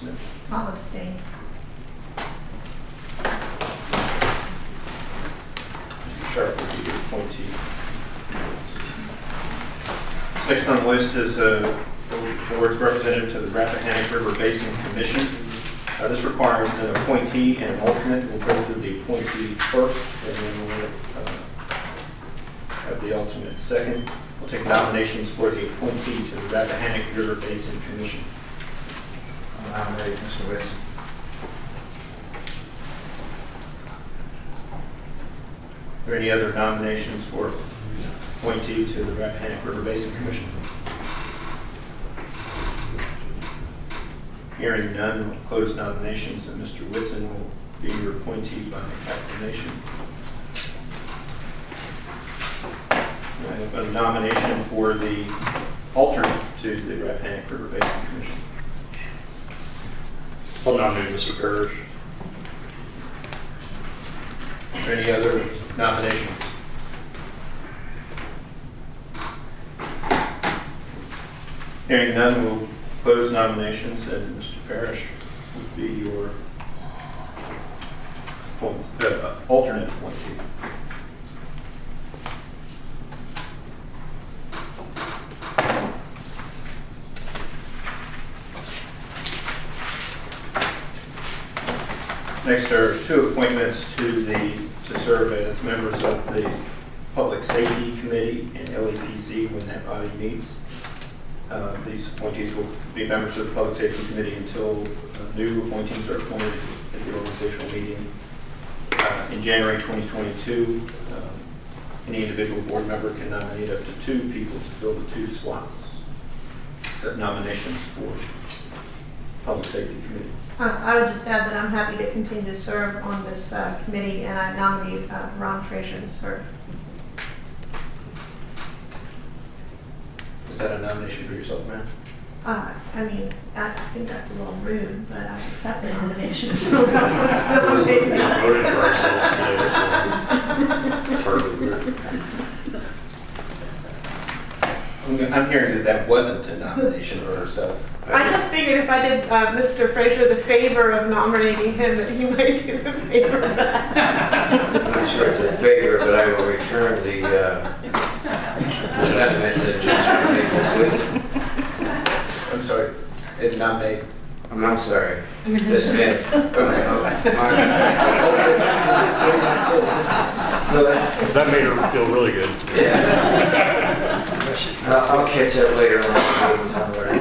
Smith. I'll abstain. Mr. Sharp will be your appointee. Next on the list is the board's representative to the Rappahannock River Basin Commission. This requires an appointee and an alternate. We'll go through the appointee first, and then we'll have the alternate second. We'll take nominations for the appointee to the Rappahannock River Basin Commission. I'll nominate Mr. Whitson. Are there any other nominations for appointee to the Rappahannock River Basin Commission? Hearing none, we'll close nominations, and Mr. Whitson will be your appointee by acclamation. I have a nomination for the alternate to the Rappahannock River Basin Commission. I'll nominate Mr. Parrish. Are there any other nominations? Hearing none, we'll close nominations, and Mr. Parrish would be your alternate appointee. Next are two appointments to serve as members of the Public Safety Committee and LEPC when that body meets. These appointees will be members of the Public Safety Committee until new appointees are appointed at the organizational meeting in January 2022. Any individual board member can nominate up to 2 people to fill the 2 slots. Set nominations for Public Safety Committee. I would just add that I'm happy to continue to serve on this committee, and I nominate Ron Frazier to serve. Is that a nomination for yourself, ma'am? I mean, I think that's a little rude, but I accept the nomination. So that's what's nominated. We're voting for ourselves today, so it's hardly weird. I'm hearing that wasn't a nomination for herself. I just figured if I did Mr. Frazier the favor of nominating him, that he might do the favor back. I'm not sure it's a favor, but I will return the sentiments that you should make Ms. Whitson. I'm sorry, did nominate. I'm sorry. Ms. Smith. That made her feel really good. I'll catch up later on somewhere.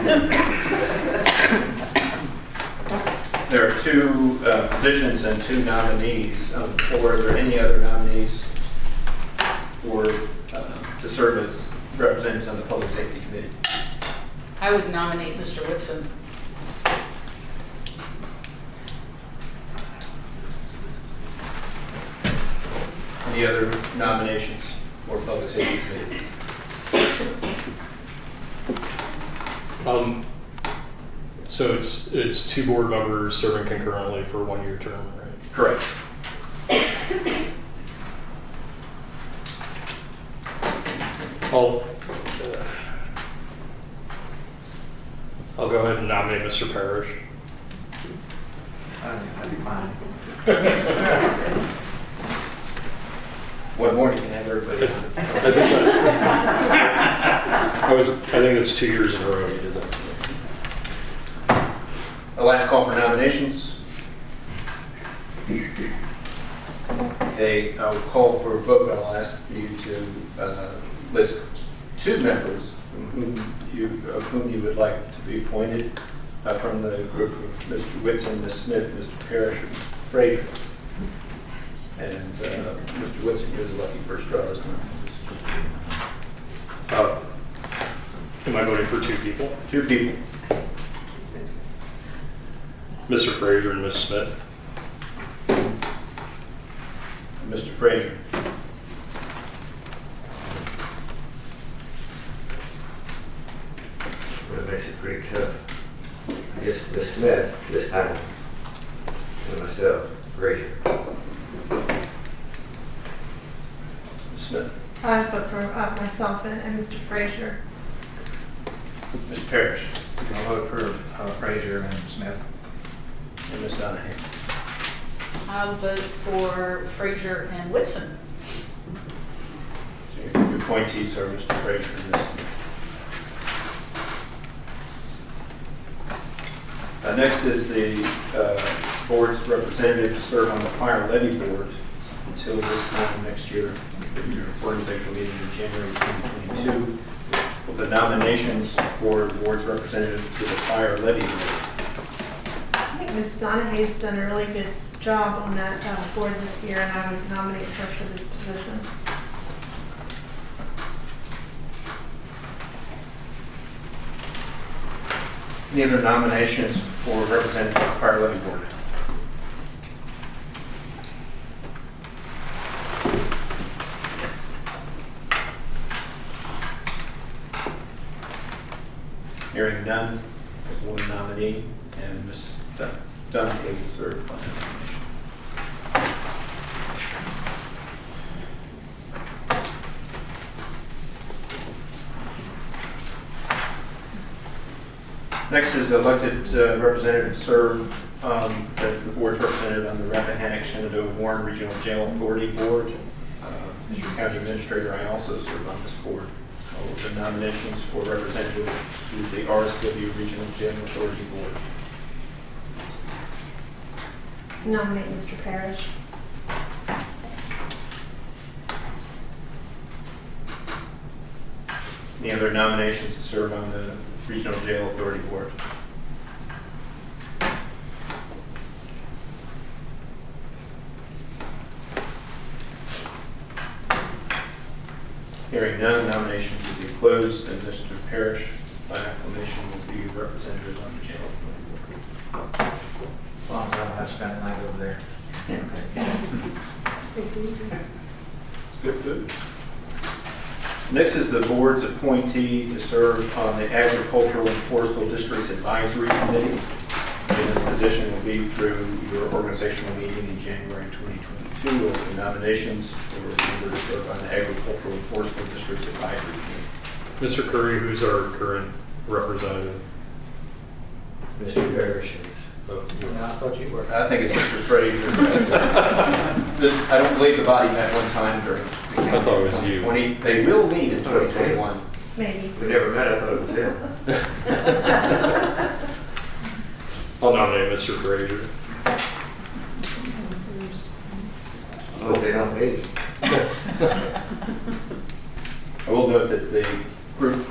There are 2 positions and 2 nominees. Or are there any other nominees for to serve as representatives on the Public Safety Committee? I would nominate Mr. Whitson. Any other nominations for Public Safety Committee? So it's 2 board members serving concurrently for a 1-year term, right? Correct. I'll go ahead and nominate Mr. Parrish. That'd be fine. One more, you can have everybody. I think that's 2 years in a row you did that. The last call for nominations. Okay, I'll call for a vote, but I'll ask you to list 2 members of whom you would like to be appointed from the group of Mr. Whitson, Ms. Smith, Mr. Parrish, and Mr. Frazier. And Mr. Whitson, you're the lucky first draw this time. Am I voting for 2 people? 2 people. Mr. Frazier and Ms. Smith. Mr. Frazier. That makes it pretty tough. I guess Ms. Smith this time, and myself, Frazier. Ms. Smith. I vote for myself and Mr. Frazier. Mr. Parrish. I'll vote for Frazier and Smith. and Ms. Donahue. I'll vote for Frazier and Whitson. So your appointees are Mr. Frazier and Ms. Next is the board's representative to serve on the fire levy board until this time next year, your organizational meeting in January 2022. The nominations for the board's representative to the fire levy board. I think Ms. Donahue's done a really good job on that board this year, and I would nominate her for this position. Any other nominations for representative to the fire levy board? Hearing none, there's one nominee, and Ms. Donahue will serve on that nomination. Next is elected representative to serve as the board's representative on the Rappahannock Shenandoah Warren Regional Jail Authority Board. As your county administrator, I also serve on this board. All of the nominations for representative to the RSW Regional Jail Authority Board. Nominate Mr. Parrish. Any other nominations to serve on the Regional Jail Authority Board? Hearing none, nominations will be closed, and Mr. Parrish, by acclamation, will be representative on the Jail Authority Board. As long as I don't have to spend the night over there. Good food. Next is the board's appointee to serve on the Agricultural and Forestal Districts Advisory Committee. And this position will be through your organizational meeting in January 2022. Or the nominations for a member to serve on the Agricultural and Forestal Districts Advisory Committee. Mr. Curry, who's our current representative? Mr. Parrish. I thought you were. I think it's Mr. Frazier. I don't believe the body met one time during. I thought it was you. They will meet in 2021. Maybe. We never met, I thought it was him. I'll nominate Mr. Frazier. Oh, they don't meet. I will note that the group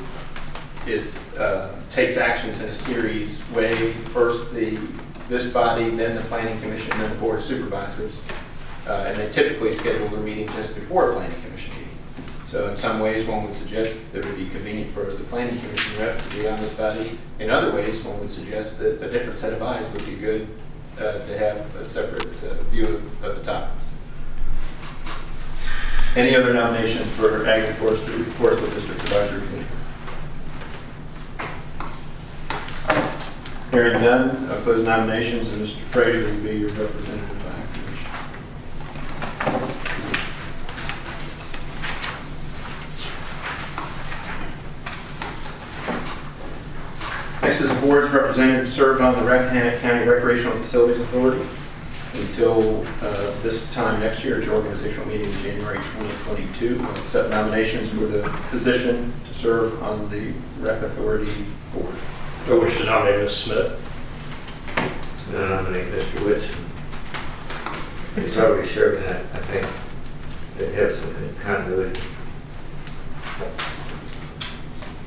takes actions in a series way. First this body, then the Planning Commission, then the Board of Supervisors. And they typically schedule their meeting just before a Planning Commission meeting. So in some ways, one would suggest that it would be convenient for the Planning Commission rep to be on this body. In other ways, one would suggest that a different set of eyes would be good to have a separate view of the topics. Any other nominations for Ag and Forestal District Advisory Committee? Hearing none, I'll close nominations, and Mr. Frazier will be your representative by acclamation. Next is the board's representative to serve on the Rappahannock County Recreational Facilities Authority until this time next year at your organizational meeting in January 2022. I'll accept nominations for the position to serve on the Rec Authority Board. I wish to nominate Ms. Smith. So I nominate Mr. Whitson. He's already serving that, I think. It has some continuity.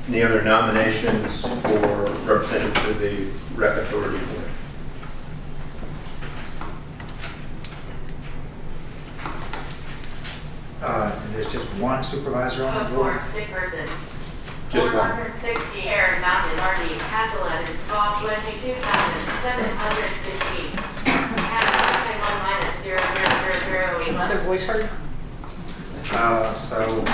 Any other nominations for representative to the Rec Authority Board? And there's just one supervisor on the board? Sick person. Just one. 460 Aaron Mountain, RD, Hassleton, Bob 22,760. -00011. Another voice heard? So,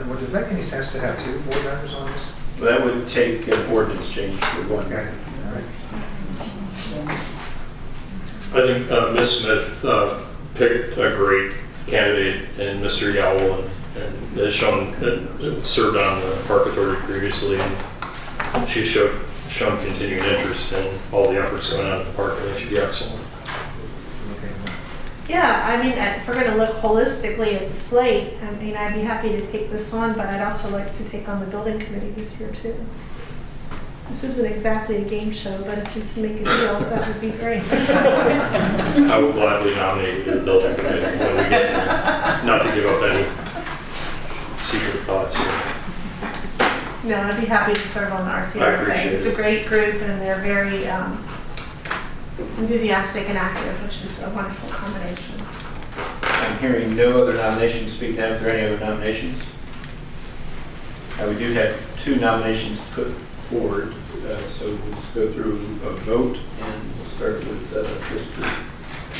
would it make any sense to have two board members on this? Well, that would take an ordinance change for one. Okay, all right. I think Ms. Smith picked a great candidate in Mr. Yowell and has shown served on the Park Authority previously, and she showed shown continuing interest in all the efforts going on at the park. I think should be excellent. Yeah, I mean, if we're gonna look holistically at the slate, I mean, I'd be happy to take this on, but I'd also like to take on the building committee this year too. This isn't exactly a game show, but if we can make a deal, that would be great. I will gladly nominate you to the building committee when we get there. Not to give up any secret thoughts here. No, I'd be happy to serve on the I RCRFA. appreciate It's it. a great group and they're very enthusiastic and active, which is a wonderful combination. I'm hearing no other nominations. Speak now if there are any other nominations. We do have 2 nominations put forward, so we'll just go through a vote, and we'll start with Mr.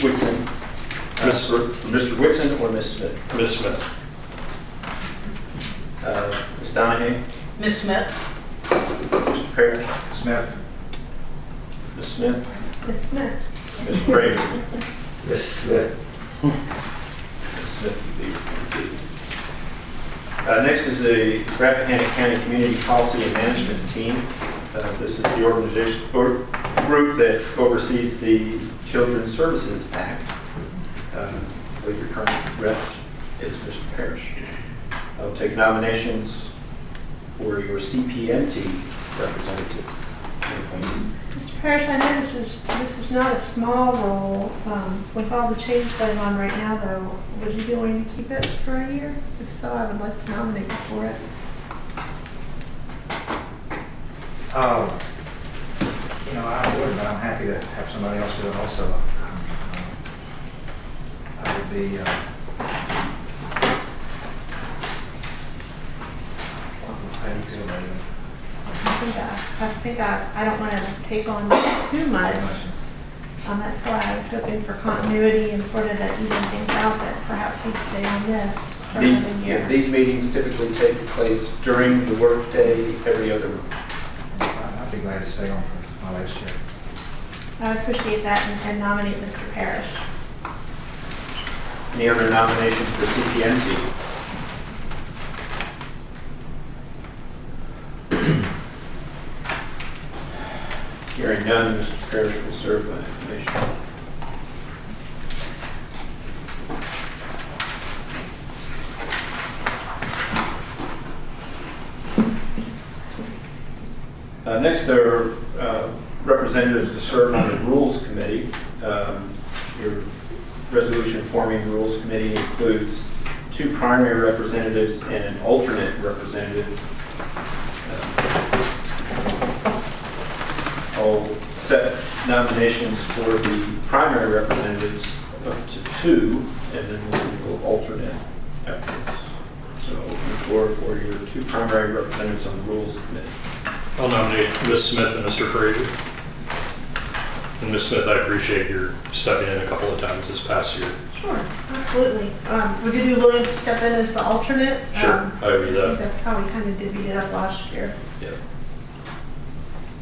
Whitson. Mr. Whitson or Ms. Smith? Ms. Smith. Ms. Donahue? Ms. Smith? Mr. Parrish? Smith. Ms. Smith? Ms. Smith. Mr. Frazier? Ms. Smith. Ms. Smith would be repeated. Next is the Rappahannock County Community Policy and Management Team. This is the organization or group that oversees the Children's Services Act. I believe your current rep is Mr. Parrish. I'll take nominations for your CPMT representative. Mr. Parrish, I know this is not a small role. With all the change going on right now, though, would you be willing to keep it for a year? If so, I would like to nominate you for it. You know, I would, but I'm happy to have somebody else do it also. I would be, how do you feel about it? I think I don't want to take on too much. That's why I was hoping for continuity and sort of to even things out that perhaps he'd stay on this for another year. These meetings typically take place during the workday every other month. I'd be glad to stay on for my last year. I appreciate that and nominate Mr. Parrish. Any other nominations for CPMT? Hearing none, Mr. Parrish will serve by acclamation. Next, there are representatives to serve on the Rules Committee. Your resolution forming the Rules Committee includes 2 primary representatives and an alternate representative. I'll set nominations for the primary representatives up to 2, and then we'll go alternate afterwards. So open the floor for your 2 primary representatives on the Rules Committee. I'll nominate Ms. Smith and Mr. Frazier. And Ms. Smith, I appreciate your stepping in a couple of times this past year. Sure, absolutely. Would you be willing to step in as the alternate? Sure, I would do I think that. that's how we kind of divvied it up last year. Yeah.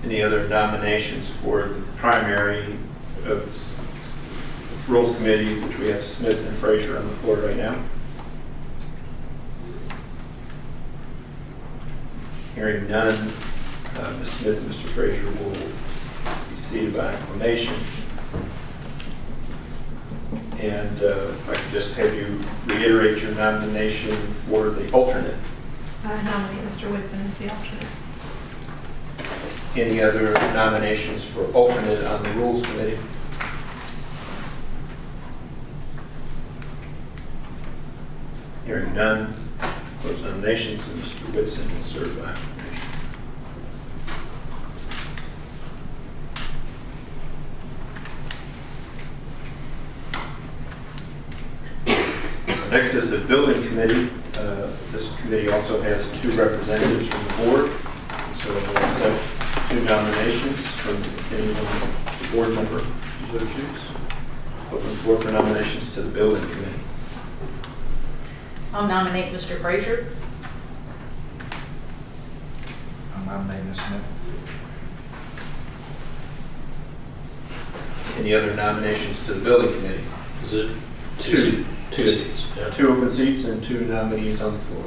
Any other nominations for the primary of Rules Committee, which we have Smith and Frazier on the floor right now? Hearing none, Ms. Smith and Mr. Frazier will be seated by acclamation. And if I could just have you reiterate your nomination for the alternate. I nominate Mr. Whitson as the alternate. Any other nominations for alternate on the Rules Committee? Hearing none, close nominations, and Mr. Whitson will serve by acclamation. Next is the Building Committee. This committee also has 2 representatives from the board. So we'll accept 2 nominations from any board member you so choose. Open the floor for nominations to the Building Committee. I'll nominate Mr. Frazier. I'll nominate Ms. Smith. Any other nominations to the Building Committee? Is it 2. 2 seats? Yeah. 2 open seats and 2 nominees on the floor.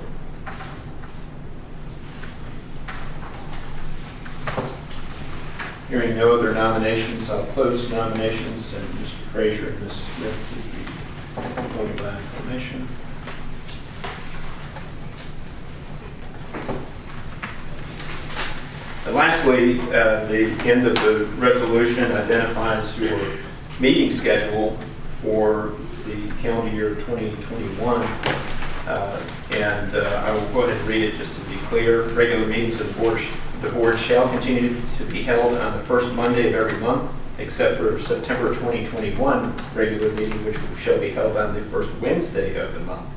Hearing no other nominations, I'll close nominations, and Mr. Frazier and Ms. Smith will be appointed by acclamation. And lastly, the end of the resolution identifies your meeting schedule for the calendar year 2021. I will go ahead and read it just to be clear. Regular meetings of the board shall continue to be held on the first Monday of every month, except for September 2021 regular meeting, which shall be held on the first Wednesday of the month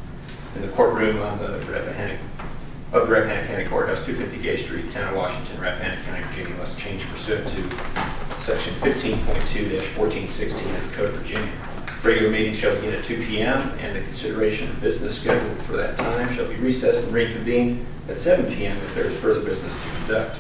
in the courtroom on the Rappahannock County Courthouse, 250 Gay Street, Town of Washington, Rappahannock County, Virginia, unless changed pursuant to Section 15.2-1416 of the Code of Virginia. Regular meetings shall begin at 2 p.m. and the consideration of business scheduled for that time shall be recessed and reconvened at 7 p.m. if there is further business to conduct.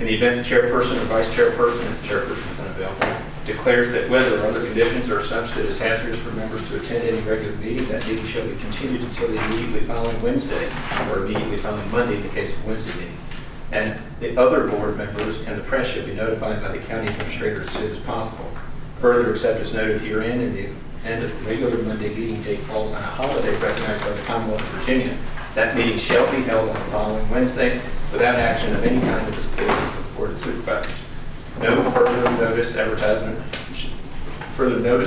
In the event the chairperson or vice chairperson, if the chairperson is unavailable, declares that weather or other conditions are such that it is hazardous for members to attend any regular meeting, that meeting shall be continued until the immediately following Wednesday or immediately following Monday in the case of Wednesday meeting. And the other board members and the press shall be notified by the county administrator as soon as possible. Further, except as noted herein, in the end of the regular Monday meeting date falls on a holiday recognized by the Commonwealth of Virginia, that meeting shall be held on the following Wednesday without action of any kind of this Board of Supervisors. No further notice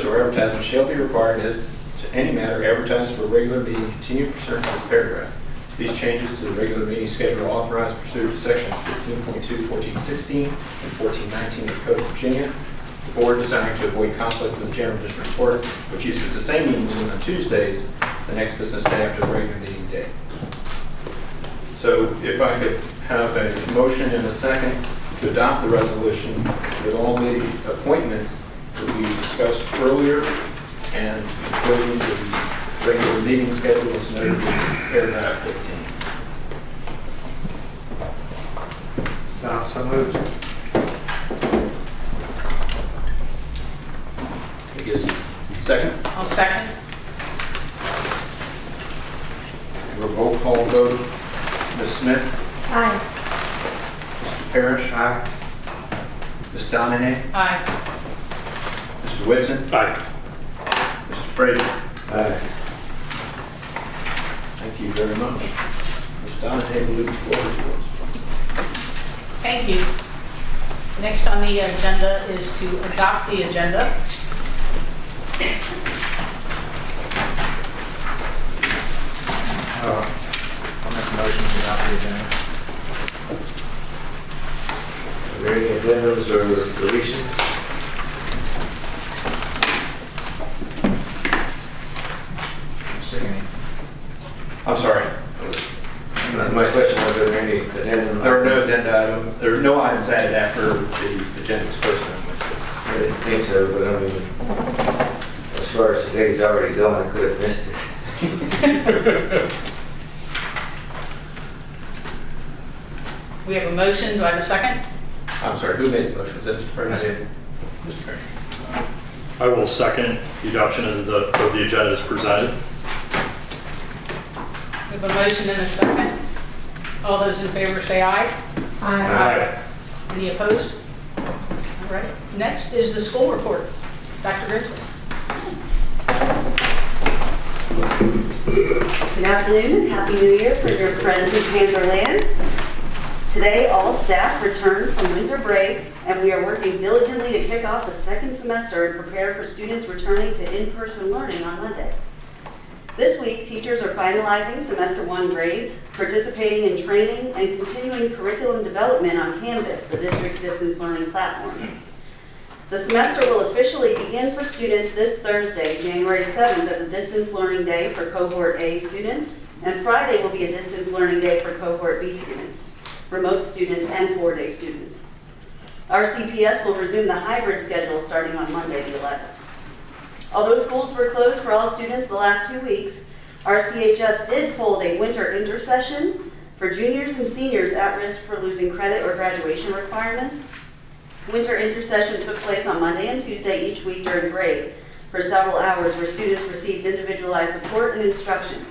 or advertisement shall be required as to any matter advertised for a regular meeting continued pursuant to this paragraph. These changes to the regular meeting schedule are authorized pursuant to sections 15.2, 1416, and 1419 of the Code of Virginia. The board, desiring to avoid conflict with the general district court, which uses the same meeting room on Tuesdays, the next business day after the regular meeting day. So if I could have a motion and a second to adopt the resolution with all the appointments that we discussed earlier and including the regular meeting schedule as noted in paragraph 15. So moved. I guess second. I'll second. A roll call vote. Ms. Smith. Aye. Mr. Parrish. Aye. Ms. Donahue. Aye. Mr. Whitson. Aye. Mr. Frazier. Aye. Thank you very much. Ms. Donahue, the floor is yours. Thank you. Next on the agenda is to adopt the agenda. I'll make a motion to adopt the agenda. Are there any addendums or deletions? I'm sorry. My question was, are there any addendums? There are no addenda items, there are no items added after the agenda's first amendment. I didn't think so, but I mean, as far as today's already gone, I could have missed it. We have a motion. Do I have a second? I'm sorry, who made the motion? Was that Mr. Frazier? I did. Mr. Frazier. I will second the adoption of the agenda as presented. We have a motion and a second. All those in favor say aye. Aye. Any opposed? All right. Next is the school report. Dr. Grinsley. Good afternoon and Happy New Year for your friends in Pantherland. Today, all staff returned from winter break, and we are working diligently to kick off the second semester and prepare for students returning to in-person learning on Monday. This week, teachers are finalizing semester 1 grades, participating in training, and continuing curriculum development on Canvas, the district's distance learning platform. The semester will officially begin for students this Thursday, January 7th, as a distance learning day for Cohort A students, and Friday will be a distance learning day for Cohort B students, remote students, and 4-day students. RCPS will resume the hybrid schedule starting on Monday the 11th. Although schools were closed for all students the last 2 weeks, RCHS did hold a winter intersession for juniors and seniors at risk for losing credit or graduation requirements. Winter intersession took place on Monday and Tuesday each week during break for several hours, where students received individualized support and instruction.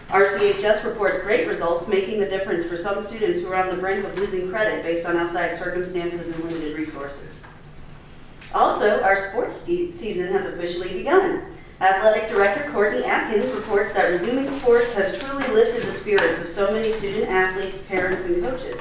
RCHS reports great results, making the difference for some students who are on the brink of losing credit based on outside circumstances and limited resources. Also, our sports season has officially begun. Athletic Director Courtney Atkins reports that resuming sports has truly lifted the spirits of so many student athletes, parents, and coaches.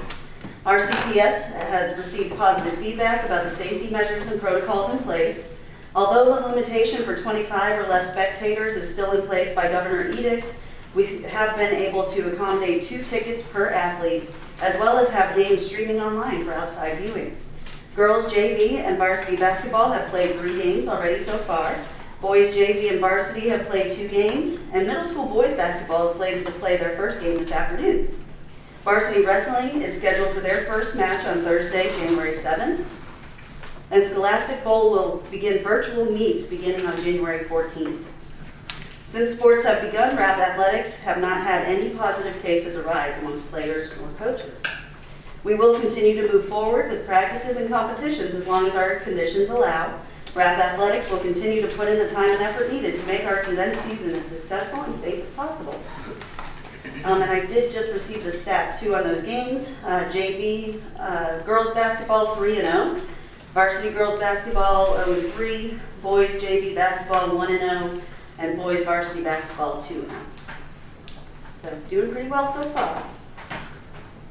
RCPS has received positive feedback about the safety measures and protocols in place. Although the limitation for 25 or less spectators is still in place by governor edict, we have been able to accommodate 2 tickets per athlete, as well as have games streaming online for outside viewing. Girls JV and varsity basketball have played 3 games already so far. Boys JV and varsity have played 2 games, and middle school boys basketball is slated to play their first game this afternoon. Varsity wrestling is scheduled for their first match on Thursday, January 7th. And Scholastic Bowl will begin virtual meets beginning on January 14th. Since sports have begun, RAP athletics have not had any positive cases arise amongst players or coaches. We will continue to move forward with practices and competitions as long as our conditions allow. RAP athletics will continue to put in the time and effort needed to make our condensed season as successful and safe as possible. And I did just receive the stats too on those games. JV girls basketball 3-0, varsity girls basketball 0-3, boys JV basketball 1-0, and boys varsity basketball 2-0. So doing pretty well so far.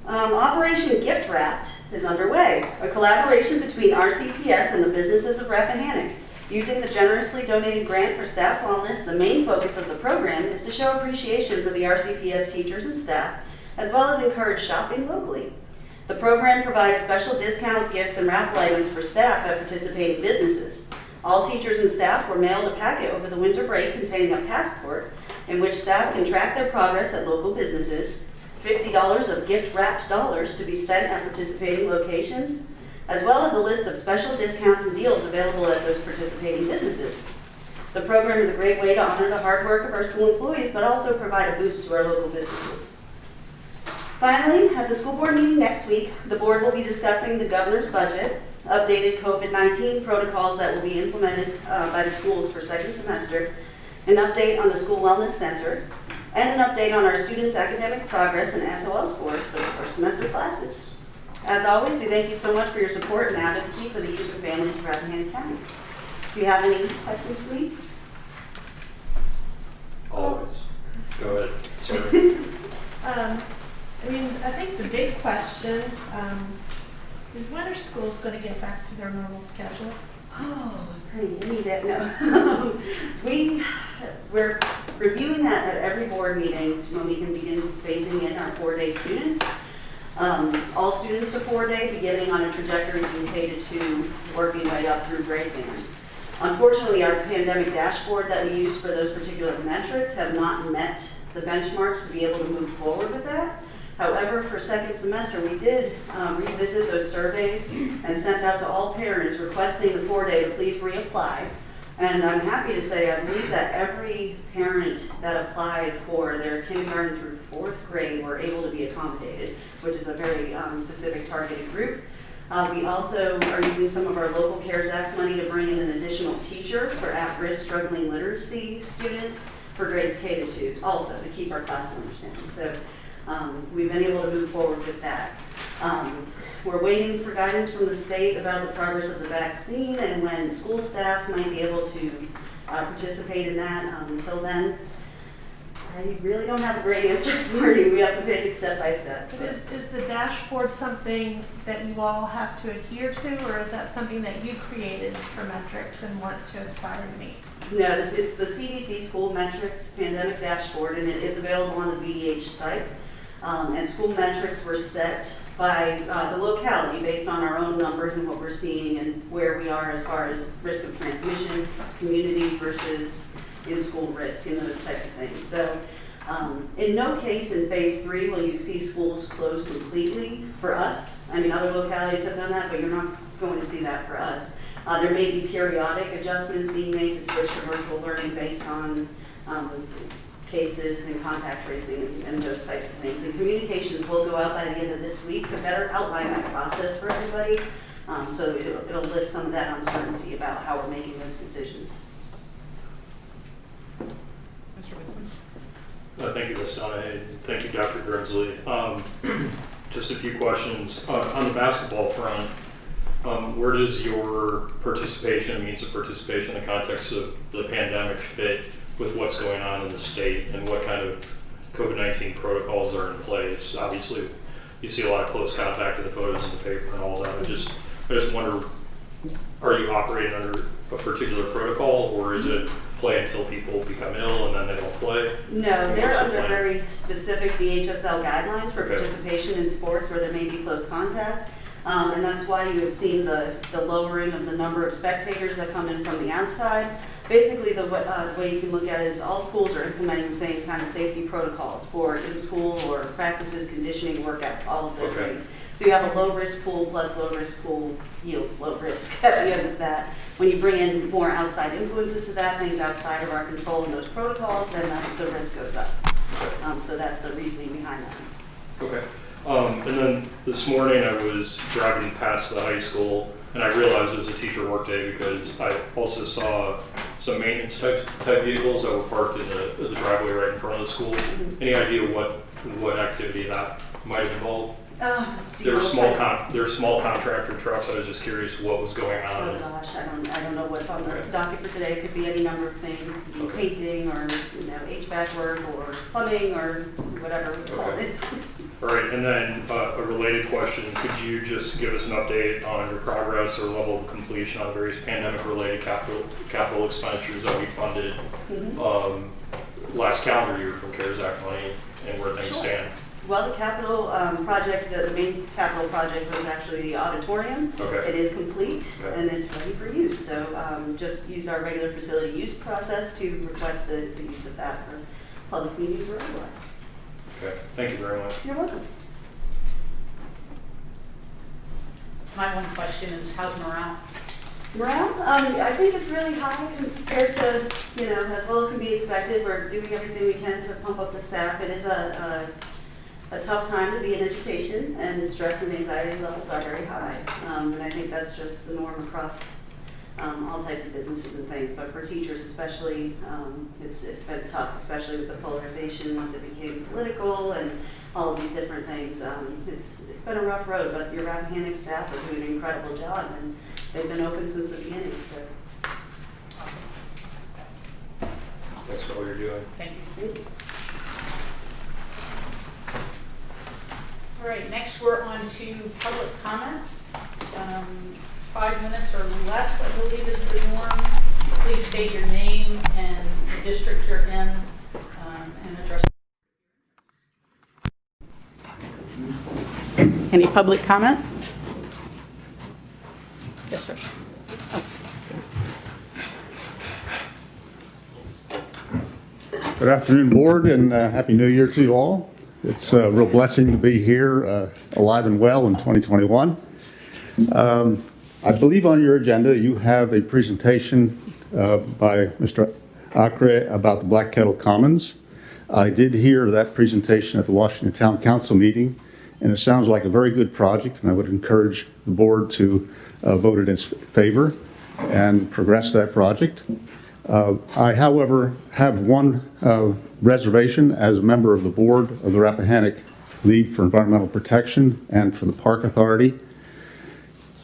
Operation Gift Wrapped is underway, a collaboration between RCPS and the businesses of Rappahannock. Using the generously donated grant for staff wellness, the main focus of the program is to show appreciation for the RCPS teachers and staff, as well as encourage shopping locally. The program provides special discounts, gifts, and raffle items for staff at participating businesses. All teachers and staff were mailed a packet over the winter break containing a passport in which staff can track their progress at local businesses, $50 of gift-wrapped dollars to be spent at participating locations, as well as a list of special discounts and deals available at those participating businesses. The program is a great way to honor the hard work of our school employees, but also provide a boost to our local businesses. Finally, at the school board meeting next week, the board will be discussing the governor's budget, updated COVID-19 protocols that will be implemented by the schools for second semester, an update on the school wellness center, and an update on our students' academic progress and SOL scores for the first semester classes. As always, we thank you so much for your support and advocacy for the youth and families of Rappahannock County. Do you have any questions for me? Always. Go ahead, sorry. I think the big question is when are schools going to get back to their normal schedule? Oh, pretty need it. No. We're reviewing that at every board meeting when we can begin phasing in our 4-day students. All students to 4-day, beginning on a trajectory from K to 2, working way up through grade bands. Unfortunately, our pandemic dashboard that we use for those particular metrics have not met the benchmarks to be able to move forward with that. However, for second semester, we did revisit those surveys and sent out to all parents requesting the 4-day to please reapply. And I'm happy to say I believe that every parent that applied for their kindergarten through 4th grade were able to be accommodated, which is a very specific targeted group. We also are using some of our local CARES Act money to bring in an additional teacher for at-risk struggling literacy students for grades K to 2, also to keep our class numbers down. So we've been able to move forward with that. We're waiting for guidance from the state about the progress of the vaccine and when school staff might be able to participate in that. Until then, I really don't have a great answer for you. We have to take it step by step. Is the dashboard something that you all have to adhere to, or is that something that you created for metrics and want to aspire to meet? No, it's the CDC School Metrics Pandemic Dashboard, and it is available on the VDH site. And school metrics were set by the locality based on our own numbers and what we're seeing and where we are as far as risk of transmission, community versus in-school risk and those types of things. So in no case in phase 3 will you see schools closed completely for us. I mean, other localities have done that, but you're not going to see that for us. There may be periodic adjustments being made to switch to virtual learning based on cases and contact tracing and those types of things. And communications will go out by the end of this week to better outline that process for everybody. So it'll lift some of that uncertainty about how we're making those decisions. Mr. Woodson? I think Thank you, Ms. Donahue. Thank you, Dr. Grimsley. Just a few questions. On the basketball front, where does your participation, means of participation in the context of the pandemic fit with what's going on in the state, and what kind of COVID-19 protocols are in place? Obviously, you see a lot of close contact in the photos in the paper and all that. I just wonder, are you operating under a particular protocol, or is it play until people become ill and then they don't play? No, they're What's the under plan? very specific VHSL guidelines for Okay. participation in sports where there may be close contact. And that's why you have seen the lowering of the number of spectators that come in from the outside. Basically, the way you can look at it is all schools are implementing the same kind of safety protocols for in-school or practices, conditioning, workouts, all of those Okay. things. So you have a low-risk pool plus low-risk pool yields low risk at the end of that. When you bring in more outside influences to that, things outside of our control and those protocols, then the risk goes up. So that's the reasoning behind that. Okay. And then this morning I was driving past the high school and I realized it was a teacher workday because I also saw some maintenance type vehicles that were parked in the driveway right in front of the school. Any idea what activity that might have involved? There were small contractor trucks. I was just curious what was going on. Oh gosh, I don't know what's on the Okay. docket for today. It could be any number of things. It could be Okay. painting or, HVAC work or plumbing or whatever it's called. Okay. All right, and then a related question, could you just give us an update on your progress or level of completion on various pandemic-related capital expenditures that we funded last calendar year from CARES Act money and where things Sure. stand? Well, the capital project, the main capital project was actually the auditorium. Okay. It is complete Okay. and it's ready for use. So just use our regular facility use process to request the use of that for public meetings or otherwise. Okay, thank you very much. You're welcome. My one question is, how's morale? Morale, I think it's really high compared to, as well as can be expected. We're doing everything we can to pump up the staff. It is a tough time to be in education, and the stress and anxiety levels are very high. And I think that's just the norm across all types of businesses and things. But for teachers especially, it's been tough, especially with the polarization once it became political and all of these different things. It's been a rough road, but your Rappahannock staff are doing an incredible job, and they've been open since the beginning. So Thanks for all you're doing. Thank you. thank you. All right, next we're on to public comment. 5 minutes or less, I believe, is the norm. Please state your name and the district you're in, and address. Any public comment? Yes, sir. Good afternoon, board, and Happy New Year to you all. It's a real blessing to be here alive and well in 2021. I believe on your agenda you have a presentation by Mr. Acre about the Black Kettle Commons. I did hear that presentation at the Washington Town Council meeting, and it sounds like a very good project, and I would encourage the board to vote in its favor and progress that project. I, however, have one reservation as a member of the board of the Rappahannock League for Environmental Protection and for the Park Authority.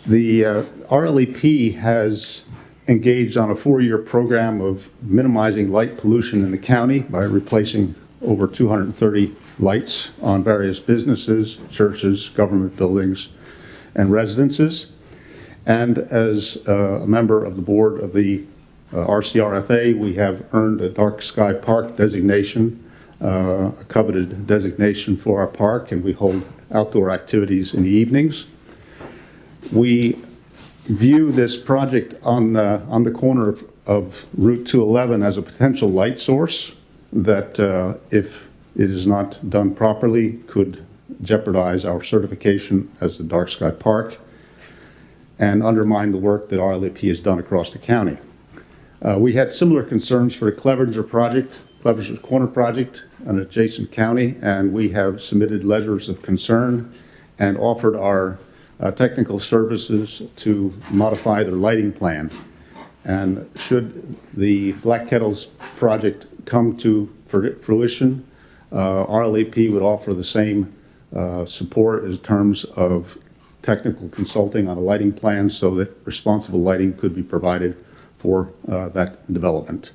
The RLEP has engaged on a 4-year program of minimizing light pollution in the county by replacing over 230 lights on various businesses, churches, government buildings, and residences. And as a member of the board of the RCRFA, we have earned a Dark Sky Park designation, a coveted designation for our park, and we hold outdoor activities in the evenings. We view this project on the corner of Route 211 as a potential light source that, if it is not done properly, could jeopardize our certification as the Dark Sky Park and undermine the work that RLEP has done across the county. We had similar concerns for the Clevenger project, Clevenger Corner project, an adjacent county, and we have submitted letters of concern and offered our technical services to modify their lighting plan. And should the Black Kettles project come to fruition, RLAP would offer the same support in terms of technical consulting on a lighting plan so that responsible lighting could be provided for that development.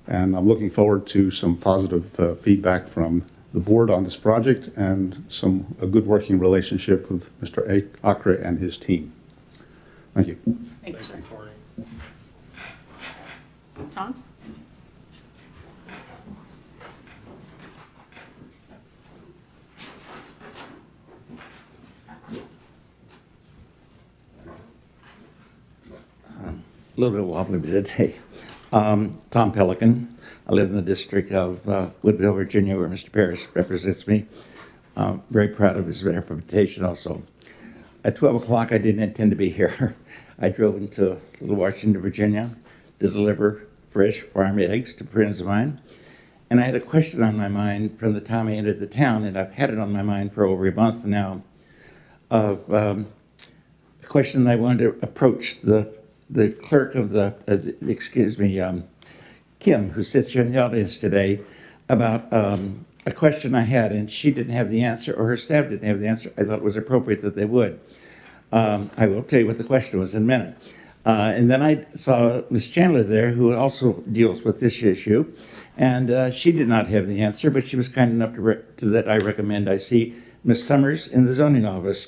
And I'm looking forward to some positive feedback from the board on this project and a good working relationship with Mr. Acre and his team. Thank you. Thank you, sir. Thank you, Tony. Tom? A little bit wobbly today. Tom Pelican. I live in the district of Woodville, Virginia, where Mr. Parrish represents me. Very proud of his representation also. At 12 o'clock, I didn't intend to be here. I drove into Little Washington, Virginia to deliver fresh farm eggs to friends of mine. And I had a question on my mind from the time I entered the town, and I've had it on my mind for over a month now, of a question that I wanted to approach the clerk of Kim, who sits here in the audience today, about a question I had, and she didn't have the answer, or her staff didn't have the answer. I thought it was appropriate that they would. I will tell you what the question was in a minute. And then I saw Ms. Chandler there, who also deals with this issue, and she did not have the answer, but she was kind enough that I recommend I see Ms. Summers in the zoning office.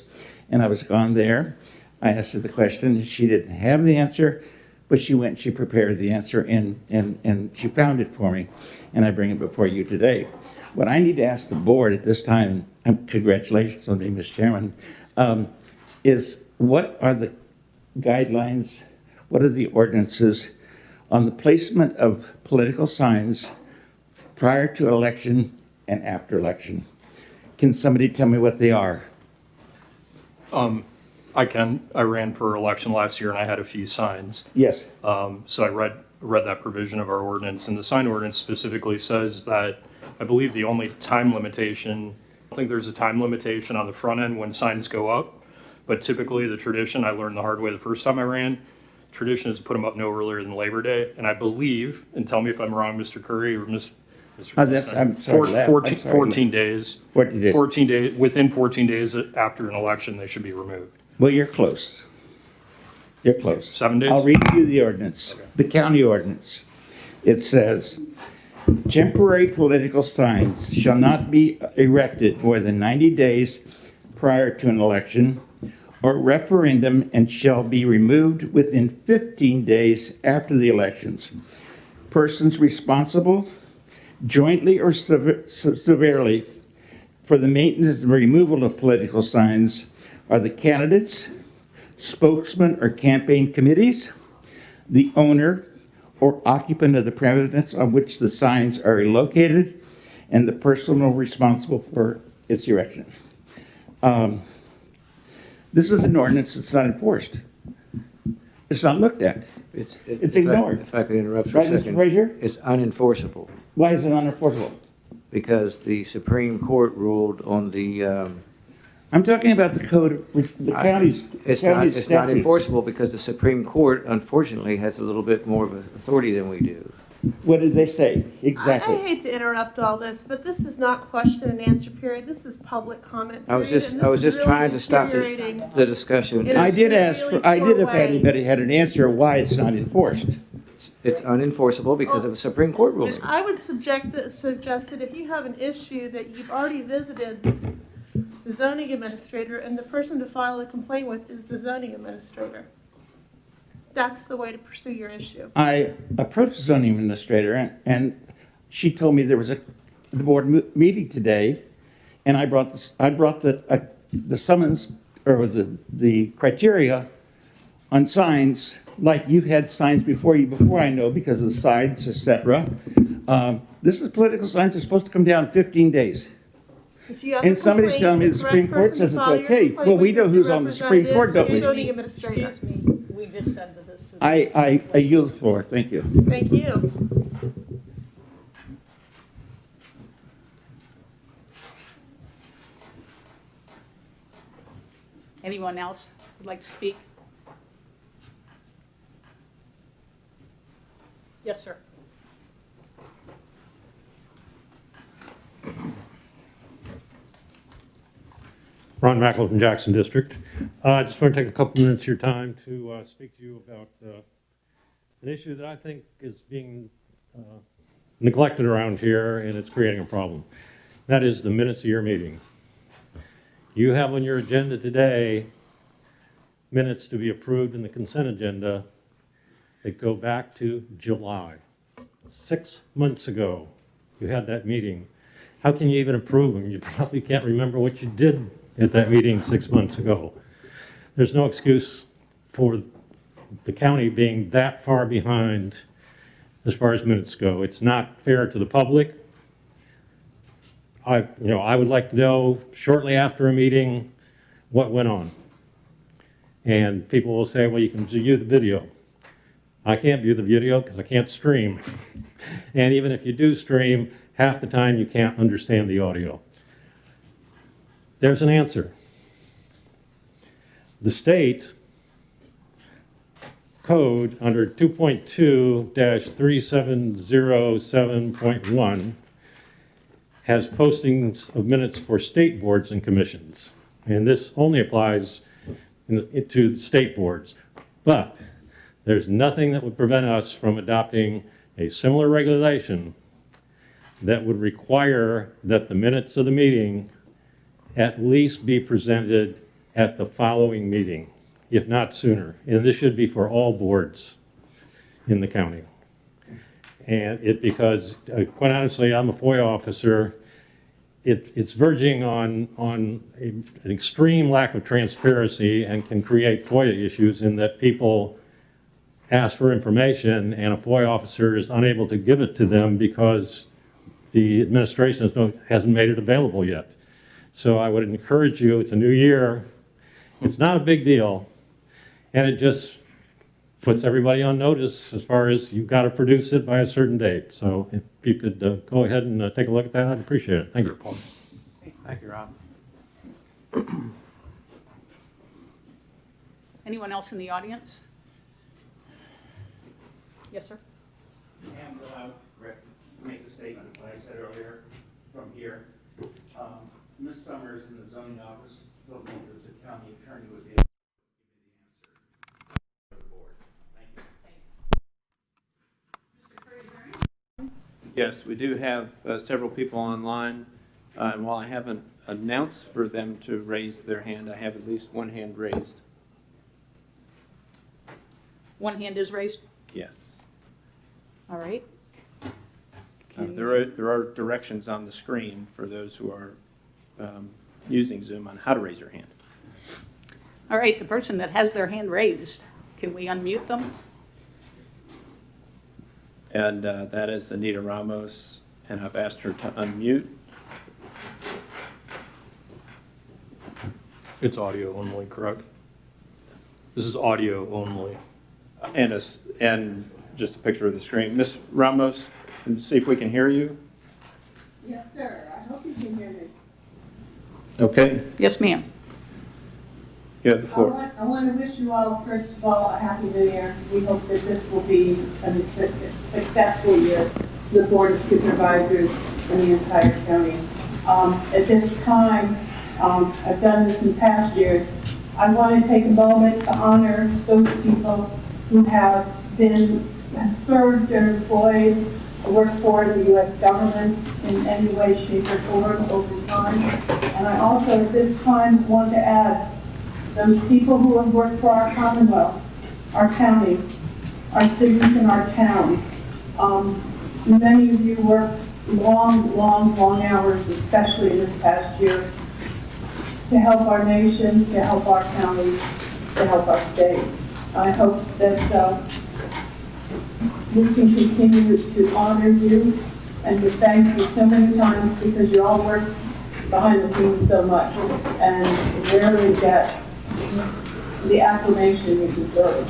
And I was gone there. I asked her the question, and she didn't have the answer, but she went, she prepared the answer, and she found it for me, and I bring it before you today. What I need to ask the board at this time, and congratulations on me, Mr. Chairman, is what are the guidelines, what are the ordinances on the placement of political signs prior to election and after election? Can somebody tell me what they are? I can. I ran for election last year and I had a few signs. Yes. So I read that provision of our ordinance, and the sign ordinance specifically says that I believe the only time limitation, I think there's a time limitation on the front end when signs go up, but typically the tradition, I learned the hard way the first time I ran, tradition is to put them up no earlier than Labor Day, and I believe, and tell me if I'm wrong, Mr. Curry or Mr. I'm sorry. 14 days. 14 days. 14 days, within 14 days after an election, they should be removed. Well, you're close. You're close. 7 days? I'll read you the ordinance, the county ordinance. It says, temporary political signs shall not be erected more than 90 days prior to an election or referendum and shall be removed within 15 days after the elections. Persons responsible jointly or severally for the maintenance and removal of political signs are the candidates, spokesmen or campaign committees, the owner or occupant of the premises on which the signs are located, and the person responsible for its erection. This is an ordinance that's not enforced. It's not looked at. It's ignored. If I could interrupt for a Right, Mr. second. Frazier? It's unenforceable Why is it unenforceable? because the Supreme Court ruled on the, I'm talking about the code, the county's it's not statutes. enforceable because the Supreme Court unfortunately has a little bit more of authority than we do. What did they say? I Exactly. hate to interrupt all this, but this is not question and answer period. This is public comment I was period, just, and I was this is just trying really to stop deteriorating. the discussion. It I is did ask, really I did if poor way. anybody had an answer why it's not enforced. It's unenforceable because of the Supreme Court ruling. I would suggest that if you have an issue that you've already visited the zoning administrator, and the person to file a complaint with is the zoning administrator. That's the way to pursue your issue. I approached the zoning administrator and she told me there was the board meeting today, and I brought the summons or the criteria on signs, like you've had signs before I know because of the signs, etc. This is political signs are supposed to come down in 15 days. If you have a And somebody's complaint, telling me the correct Supreme Court person says to it's file your okay. complaint Well, we with know is who's the on the Supreme Court, don't we? zoning administrator. Excuse me, we just said that this is. I yield the floor. Thank you. Thank you. Anyone else would like to speak? Yes, sir. Ron Macklow from Jackson District. I just want to take a couple minutes of your time to speak to you about an issue that I think is being neglected around here, and it's creating a problem. That is the minutes of your meeting. You have on your agenda today minutes to be approved in the consent agenda that go back to July. 6 months ago, you had that meeting. How can you even approve them? You probably can't remember what you did at that meeting 6 months ago. There's no excuse for the county being that far behind as far as minutes go. It's not fair to the public. I would like to know shortly after a meeting what went on. And people will say, well, you can view the video. I can't view the video because I can't stream. And even if you do stream, half the time you can't understand the audio. There's an answer. The state code under 2.2-3707.1 has postings of minutes for state boards and commissions. And this only applies to the state boards. But there's nothing that would prevent us from adopting a similar regulation that would require that the minutes of the meeting at least be presented at the following meeting, if not sooner. And this should be for all boards in the county. And because quite honestly, I'm a FOIA officer, it's verging on an extreme lack of transparency and can create FOIA issues in that people ask for information and a FOIA officer is unable to give it to them because the administration hasn't made it available yet. So I would encourage you, it's a new year, it's not a big deal, and it just puts everybody on notice as far as you've got to produce it by a certain date. So if you could go ahead and take a look at that, I'd appreciate it. Thank you, Paul. Thank you, Rob. Anyone else in the audience? Yes, sir. And make the statement that I said earlier from here. Ms. Summers in the zoning office told me that the county attorney would be able to give me the answer for the board. Thank you. Yes, we do have several people online, and while I haven't announced for them to raise their hand, I have at least one hand raised. One hand is raised? Yes. All right. There are directions on the screen for those who are using Zoom on how to raise your hand. All right, the person that has their hand raised, can we unmute them? And that is Anita Ramos, and I've asked her to unmute. It's audio only, correct? This is audio only. And just a picture of the screen. Ms. Ramos, and see if we can hear you. Yes, sir. I hope you can hear me. Okay. Yes, ma'am. You have the floor. I want to wish you all, first of all, a Happy New Year. We hope that this will be a successful year for the Board of Supervisors and the entire county. At this time, I've done this in past years, I want to take a moment to honor those people who have served or employed or worked for the U.S. government in any way, shape, or form over time. And I also at this time want to add those people who have worked for our Commonwealth, our county, our cities, and our towns. Many of you worked long hours, especially this past year, to help our nation, to help our county, to help our state. I hope that we can continue to honor you and to thank you so many times because you all work behind the scenes so much and rarely get the acclamation you deserve.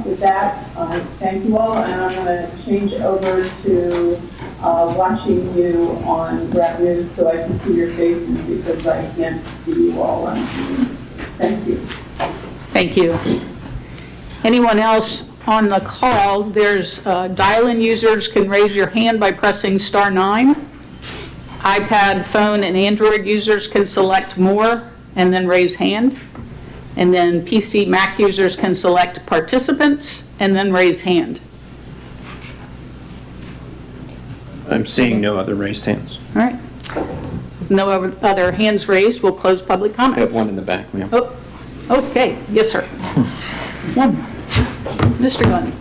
With that, I thank you all, and I'm going to change over to watching you on Grab News so I can see your faces because I can't see you all on Zoom. Thank you. Thank you. Anyone else on the call? There's dial-in users can raise your hand by pressing *9. iPad, phone, and Android users can select more and then raise hand. And then PC, Mac users can select participants and then raise hand. I'm seeing no other raised hands. All right. No other hands raised, we'll close public I comment. have one in the back, ma'am. Oh, okay, yes, sir. One, Mr. Gunn.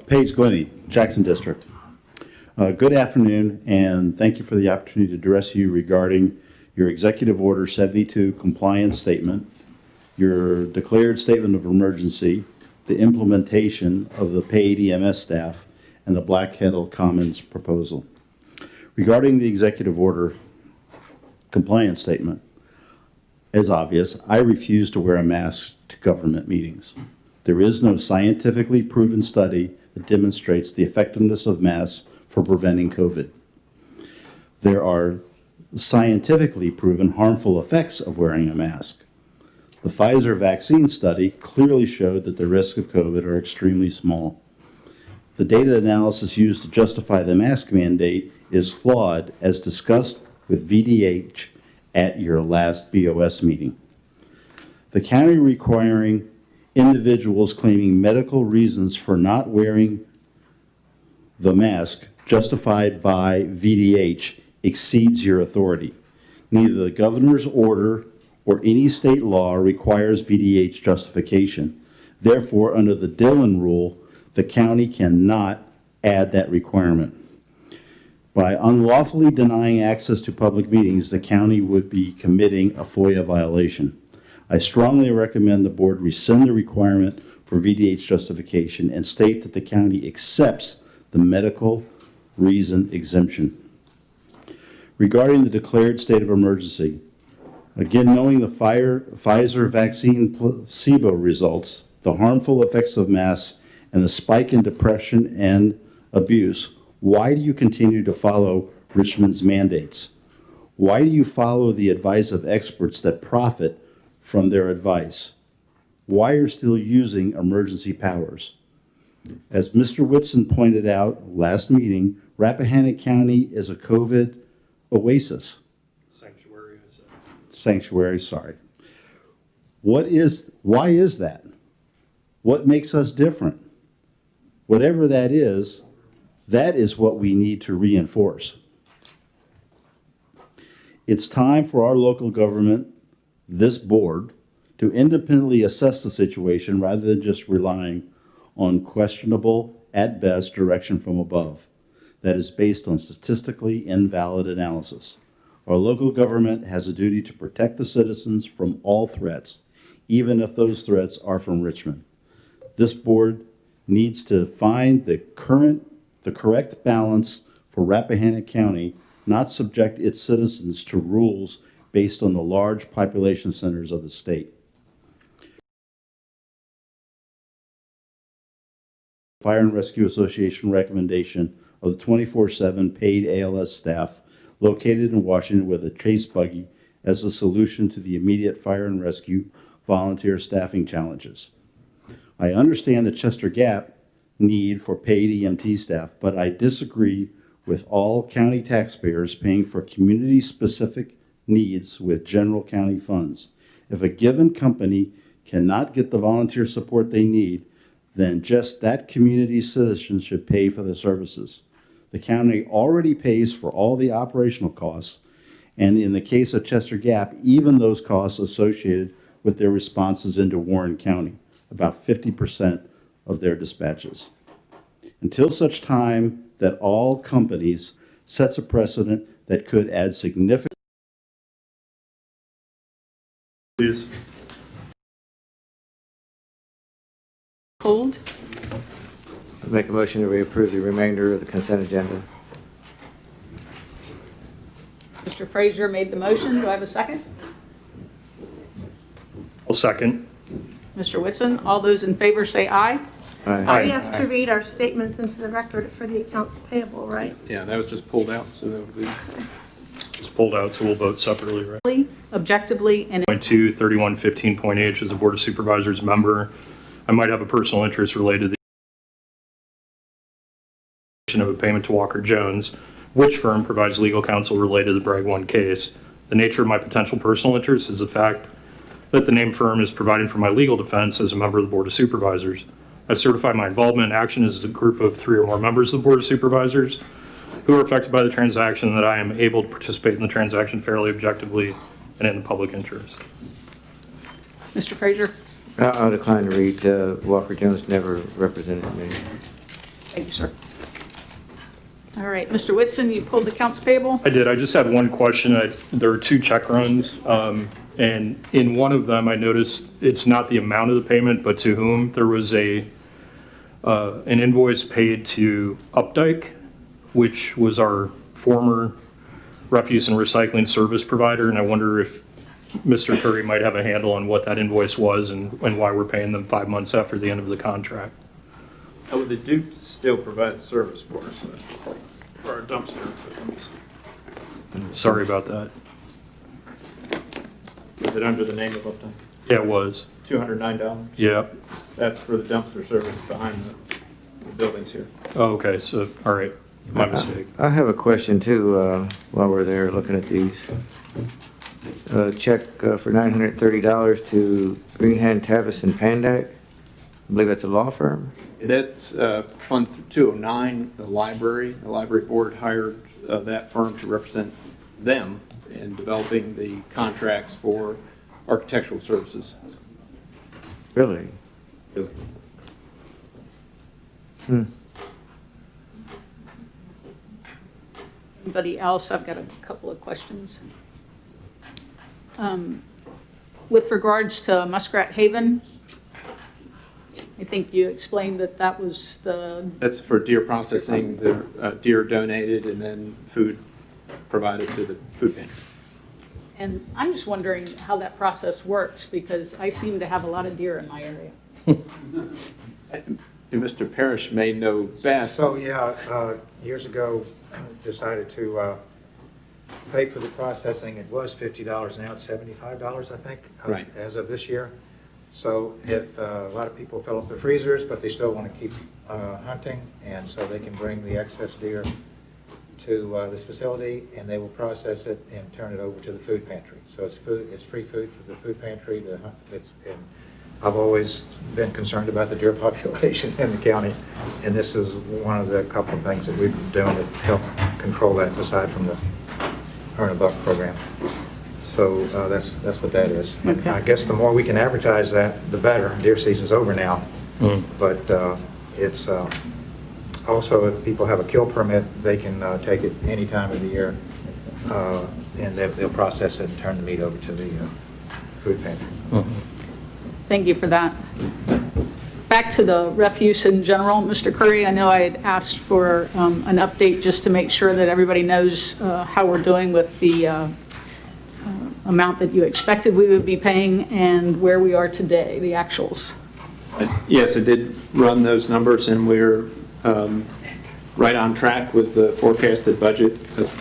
Paige Glenny, Jackson District. Good afternoon, and thank you for the opportunity to address you regarding your Executive Order 72 compliance statement, your declared statement of emergency, the implementation of the paid EMS staff, and the Black Kettle Commons proposal. Regarding the Executive Order compliance statement, as obvious, I refuse to wear a mask to government meetings. There is no scientifically proven study that demonstrates the effectiveness of masks for preventing COVID. There are scientifically proven harmful effects of wearing a mask. The Pfizer vaccine study clearly showed that the risks of COVID are extremely small. The data analysis used to justify the mask mandate is flawed, as discussed with VDH at your last BOS meeting. The county requiring individuals claiming medical reasons for not wearing the mask justified by VDH exceeds your authority. Neither the governor's order or any state law requires VDH justification. Therefore, under the Dillon rule, the county cannot add that requirement. By unlawfully denying access to public meetings, the county would be committing a FOIA violation. I strongly recommend the board rescind the requirement for VDH justification and state that the county accepts the medical reason exemption. Regarding the declared state of emergency, again, knowing the Pfizer vaccine placebo results, the harmful effects of masks, and the spike in depression and abuse, why do you continue to follow Richmond's mandates? Why do you follow the advice of experts that profit from their advice? Why are you still using emergency powers? As Mr. Whitson pointed out last meeting, Rappahannock County is a COVID oasis. Sanctuary, sorry. Why is that? What makes us different? Whatever that is what we need to reinforce. It's time for our local government, this board, to independently assess the situation rather than just relying on questionable, at best, direction from above that is based on statistically invalid analysis. Our local government has a duty to protect the citizens from all threats, even if those threats are from Richmond. This board needs to find the correct balance for Rappahannock County, not subject its citizens to rules based on the large population centers of the state. Fire and Rescue Association recommendation of the 24/7 paid ALS staff located in Washington with a chase buggy as a solution to the immediate fire and rescue volunteer staffing challenges. I understand the Chester Gap need for paid EMT staff, but I disagree with all county taxpayers paying for community-specific needs with general county funds. If a given company cannot get the volunteer support they need, then just that community's citizens should pay for the services. The county already pays for all the operational costs, and in the case of Chester Gap, even those costs associated with their responses into Warren County, about 50% of their dispatches. Until such time that all companies sets a precedent that could add significant. Please. Hold. I'll make a motion to reapprove the remainder of the consent agenda. Mr. Frazier made the motion. Do I have a second? I'll second. Mr. Whitson, all those in favor say aye. We have to read our statements into the record for the accounts payable, right? Yeah, that was just pulled out, so that would be. It's pulled out, so we'll vote separately, right? Objectively and. Point 2, 3115.H as a Board of Supervisors member. I might have a personal interest related to the of a payment to Walker Jones, which firm provides legal counsel related to the Bragg 1 case. The nature of my potential personal interest is the fact that the named firm is providing for my legal defense as a member of the Board of Supervisors. I certify my involvement in action as a group of 3 or more members of the Board of Supervisors who are affected by the transaction, that I am able to participate in the transaction fairly, objectively, and in the public interest. Mr. Frazier? I'll decline to read. Walker Jones never represented me. Thank you, sir. All right, Mr. Whitson, you pulled the accounts payable? I did. I just had one question. There are 2 check runs, and in one of them, I noticed it's not the amount of the payment, but to whom. There was an invoice paid to Updike, which was our former refuse and recycling service provider, and I wonder if Mr. Curry might have a handle on what that invoice was and why we're paying them 5 months after the end of the contract. Oh, they do still provide service for us, for our dumpster. Sorry about that. Is it under the name of Upton? Yeah, it was. $209? Yeah. That's for the dumpster service behind the buildings here. Oh, okay. So, all right. My mistake. I have a question too, while we're there looking at these. Check for $930 to Greenhand, Tavis, and Pandak. I believe that's a law firm. That's Fund 209, the library. The library board hired that firm to represent them in developing the contracts for architectural services. Really? Really. Anybody else? I've got a couple of questions. With regards to Muskrat Haven, I think you explained that that was the... That's for deer processing. The deer donated and then food provided to the food pantry. And I'm just wondering how that process works, because I seem to have a lot of deer in my area. And Mr. Parrish may know best. So, yeah, years ago, decided to pay for the processing. It was $50, now it's $75, I think, Right. as of this year. So if a lot of people fill up their freezers, but they still want to keep hunting, and so they can bring the excess deer to this facility, and they will process it and turn it over to the food pantry. So it's food, it's free food for the food pantry. And I've always been concerned about the deer population in the county, and this is one of the couple of things that we've been doing to help control that, aside from the Earn a Buck program. So that's what that is. Okay. I guess the more we can advertise that, the better. Deer season's over now, but it's also, if people have a kill permit, they can take it any time of the year, and they'll process it and turn the meat over to the food pantry. Thank you for that. Back to the refuse in general, Mr. Curry, I know I had asked for an update just to make sure that everybody knows how we're doing with the amount that you expected we would be paying and where we are today, the actuals. Yes, I did run those numbers, and we're right on track with the forecasted budget. That's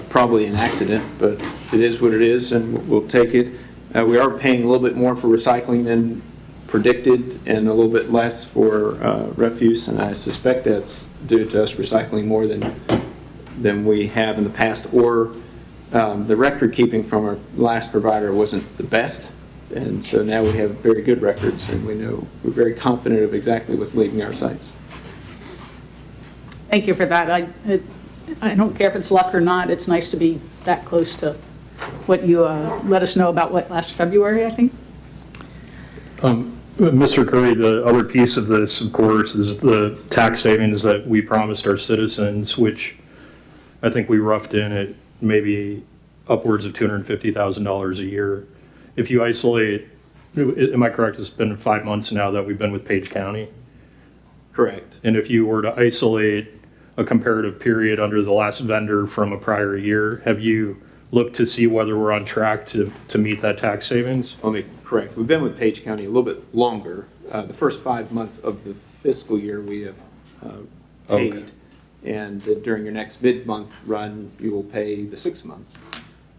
probably an accident, but it is what it is, and we'll take it. We are paying a little bit more for recycling than predicted, and a little bit less for refuse, and I suspect that's due to us recycling more than we have in the past, or the record keeping from our last provider wasn't the best, and so now we have very good records, and we're very confident of exactly what's leaving our sites. Thank you for that. I don't care if it's luck or not, it's nice to be that close to what you let us know about last February, I think. Mr. Curry, the other piece of this, of course, is the tax savings that we promised our citizens, which I think we roughed in at maybe upwards of $250,000 a year. If you isolate, am I correct, it's been 5 months now that we've been with Page County? Correct. And if you were to isolate a comparative period under the last vendor from a prior year, have you looked to see whether we're on track to meet that tax savings? Let me correct. We've been with Page County a little bit longer. The first 5 months of the fiscal year we have paid. Okay. And during your next mid-month run, you will pay the 6 months.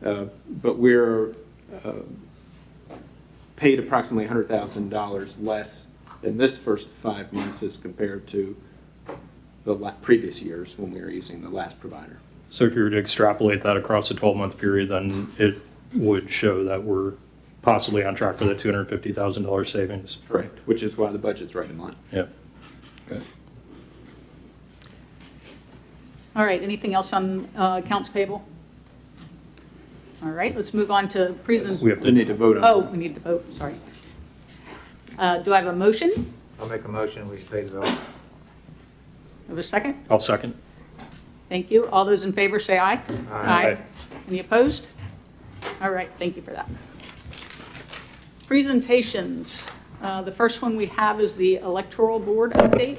But we're paid approximately $100,000 less in this first 5 months as compared to the previous years when we were using the last provider. So if you were to extrapolate that across a 12-month period, then it would show that we're possibly on track for the $250,000 savings. Correct. Which is why the budget's right in line. Yeah. Okay. All right, anything else on accounts payable? All right, let's move on to We need to vote on Oh, that. we need to vote, sorry. Do I have a motion? I'll make a motion, we pay the bill. Have a second? I'll second. Thank you. All those in favor say aye. Aye. Any opposed? All right, thank you for that. Presentations. The first one we have is the electoral board update.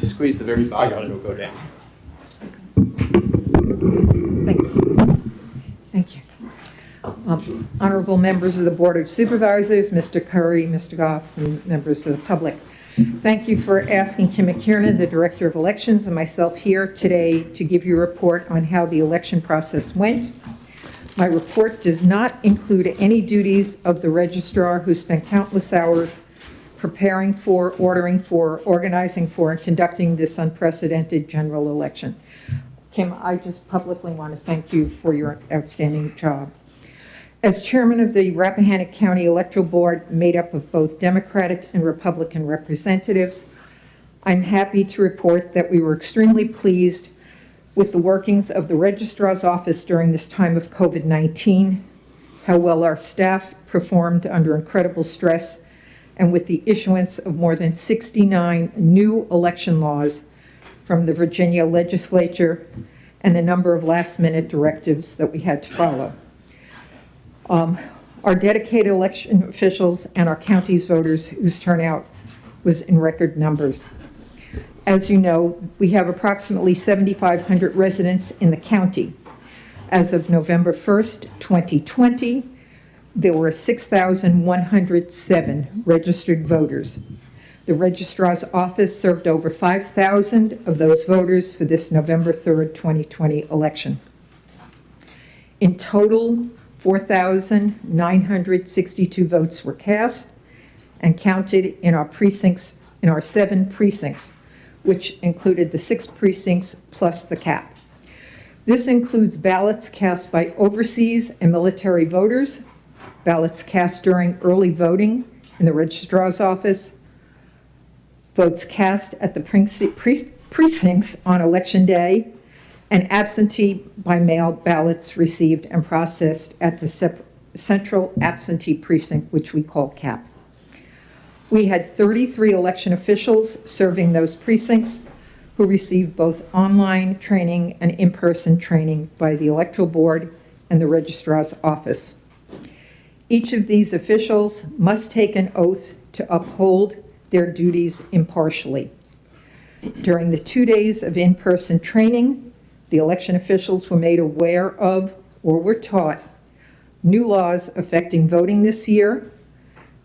Squeeze the very bottom, it'll go down. Thank you. Honorable members of the Board of Supervisors, Mr. Curry, Mr. Goff, and members of the public. Thank you for asking Kim McKiernan, the Director of Elections, and myself here today to give you a report on how the election process went. My report does not include any duties of the registrar who spent countless hours preparing for, ordering for, organizing for, and conducting this unprecedented general election. Kim, I just publicly want to thank you for your outstanding job. As chairman of the Rappahannock County Electoral Board, made up of both Democratic and Republican representatives, I'm happy to report that we were extremely pleased with the workings of the registrar's office during this time of COVID-19, how well our staff performed under incredible stress, and with the issuance of more than 69 new election laws from the Virginia legislature and the number of last-minute directives that we had to follow. Our dedicated election officials and our county's voters whose turnout was in record numbers. As you know, we have approximately 7,500 residents in the county. As of November 1st, 2020, there were 6,107 registered voters. The registrar's office served over 5,000 of those voters for this November 3rd, 2020 election. In total, 4,962 votes were cast and counted in our precincts, in our 7 precincts, which included the 6 precincts plus the cap. This includes ballots cast by overseas and military voters, ballots cast during early voting in the registrar's office, votes cast at the precincts on election day, and absentee by mail ballots received and processed at the central absentee precinct, which we call CAP. We had 33 election officials serving those precincts who received both online training and in-person training by the Electoral Board and the Registrar's Office. Each of these officials must take an oath to uphold their duties impartially. During the 2 days of in-person training, the election officials were made aware of or were taught new laws affecting voting this year,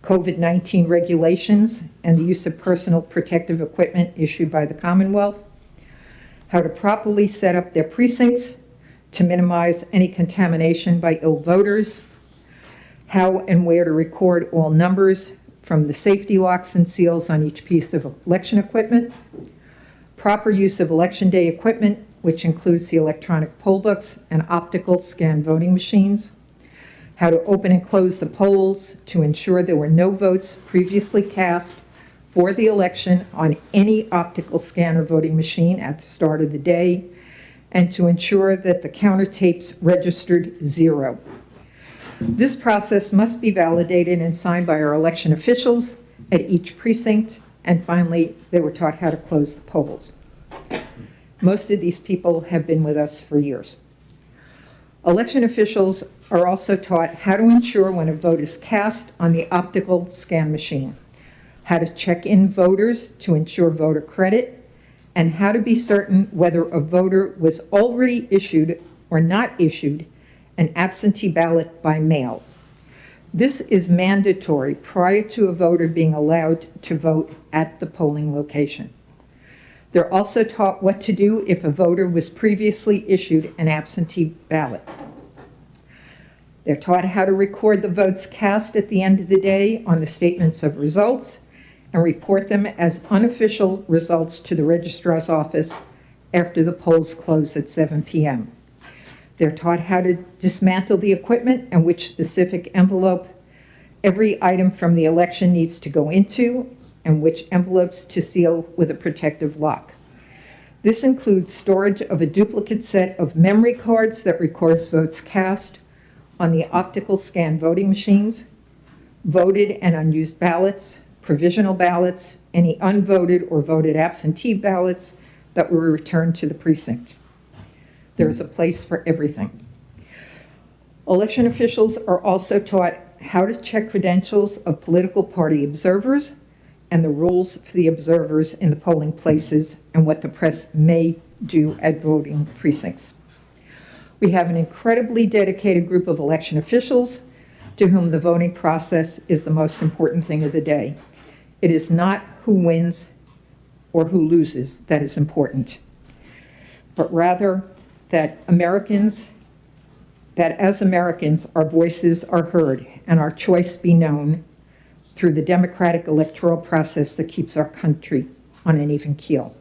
COVID-19 regulations, and the use of personal protective equipment issued by the Commonwealth, how to properly set up their precincts to minimize any contamination by ill voters, how and where to record all numbers from the safety locks and seals on each piece of election equipment, proper use of election day equipment, which includes the electronic poll books and optical scan voting machines, how to open and close the polls to ensure there were no votes previously cast for the election on any optical scanner voting machine at the start of the day, and to ensure that the counter tapes registered 0. This process must be validated and signed by our election officials at each precinct, and finally, they were taught how to close the polls. Most of these people have been with us for years. Election officials are also taught how to ensure when a vote is cast on the optical scan machine, how to check in voters to ensure voter credit, and how to be certain whether a voter was already issued or not issued an absentee ballot by mail. This is mandatory prior to a voter being allowed to vote at the polling location. They're also taught what to do if a voter was previously issued an absentee ballot. They're taught how to record the votes cast at the end of the day on the statements of results and report them as unofficial results to the registrar's office after the polls close at 7 p.m. They're taught how to dismantle the equipment and which specific envelope every item from the election needs to go into and which envelopes to seal with a protective lock. This includes storage of a duplicate set of memory cards that records votes cast on the optical scan voting machines, voted and unused ballots, provisional ballots, any unvoted or voted absentee ballots that were returned to the precinct. There is a place for everything. Election officials are also taught how to check credentials of political party observers and the rules for the observers in the polling places and what the press may do at voting precincts. We have an incredibly dedicated group of election officials to whom the voting process is the most important thing of the day. It is not who wins or who loses that is important, but rather that as Americans, our voices are heard and our choice be known through the democratic electoral process that keeps our country on an even keel.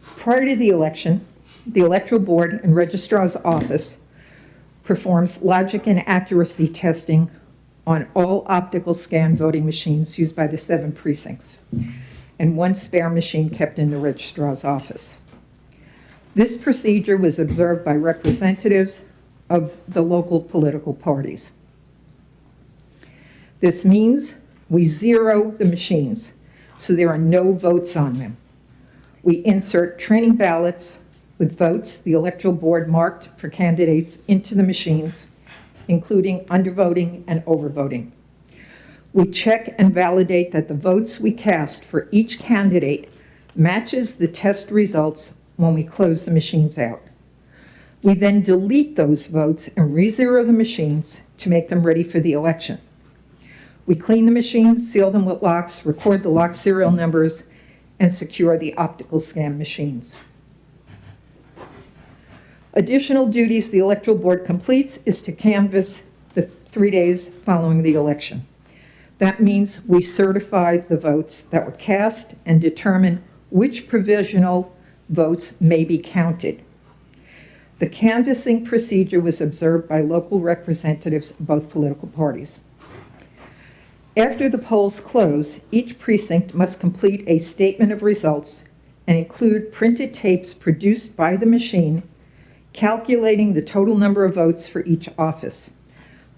Prior to the election, the Electoral Board and Registrar's Office performs logic and accuracy testing on all optical scan voting machines used by the 7 precincts, and 1 spare machine kept in the Registrar's Office. This procedure was observed by representatives of the local political parties. This means we zero the machines, so there are no votes on them. We insert training ballots with votes the Electoral Board marked for candidates into the machines, including undervoting and overvoting. We check and validate that the votes we cast for each candidate matches the test results when we close the machines out. We then delete those votes and re-zero the machines to make them ready for the election. We clean the machines, seal them with locks, record the lock serial numbers, and secure the optical scan machines. Additional duties the Electoral Board completes is to canvass the 3 days following the election. That means we certify the votes that were cast and determine which provisional votes may be counted. The canvassing procedure was observed by local representatives of both political parties. After the polls close, each precinct must complete a statement of results and include printed tapes produced by the machine calculating the total number of votes for each office,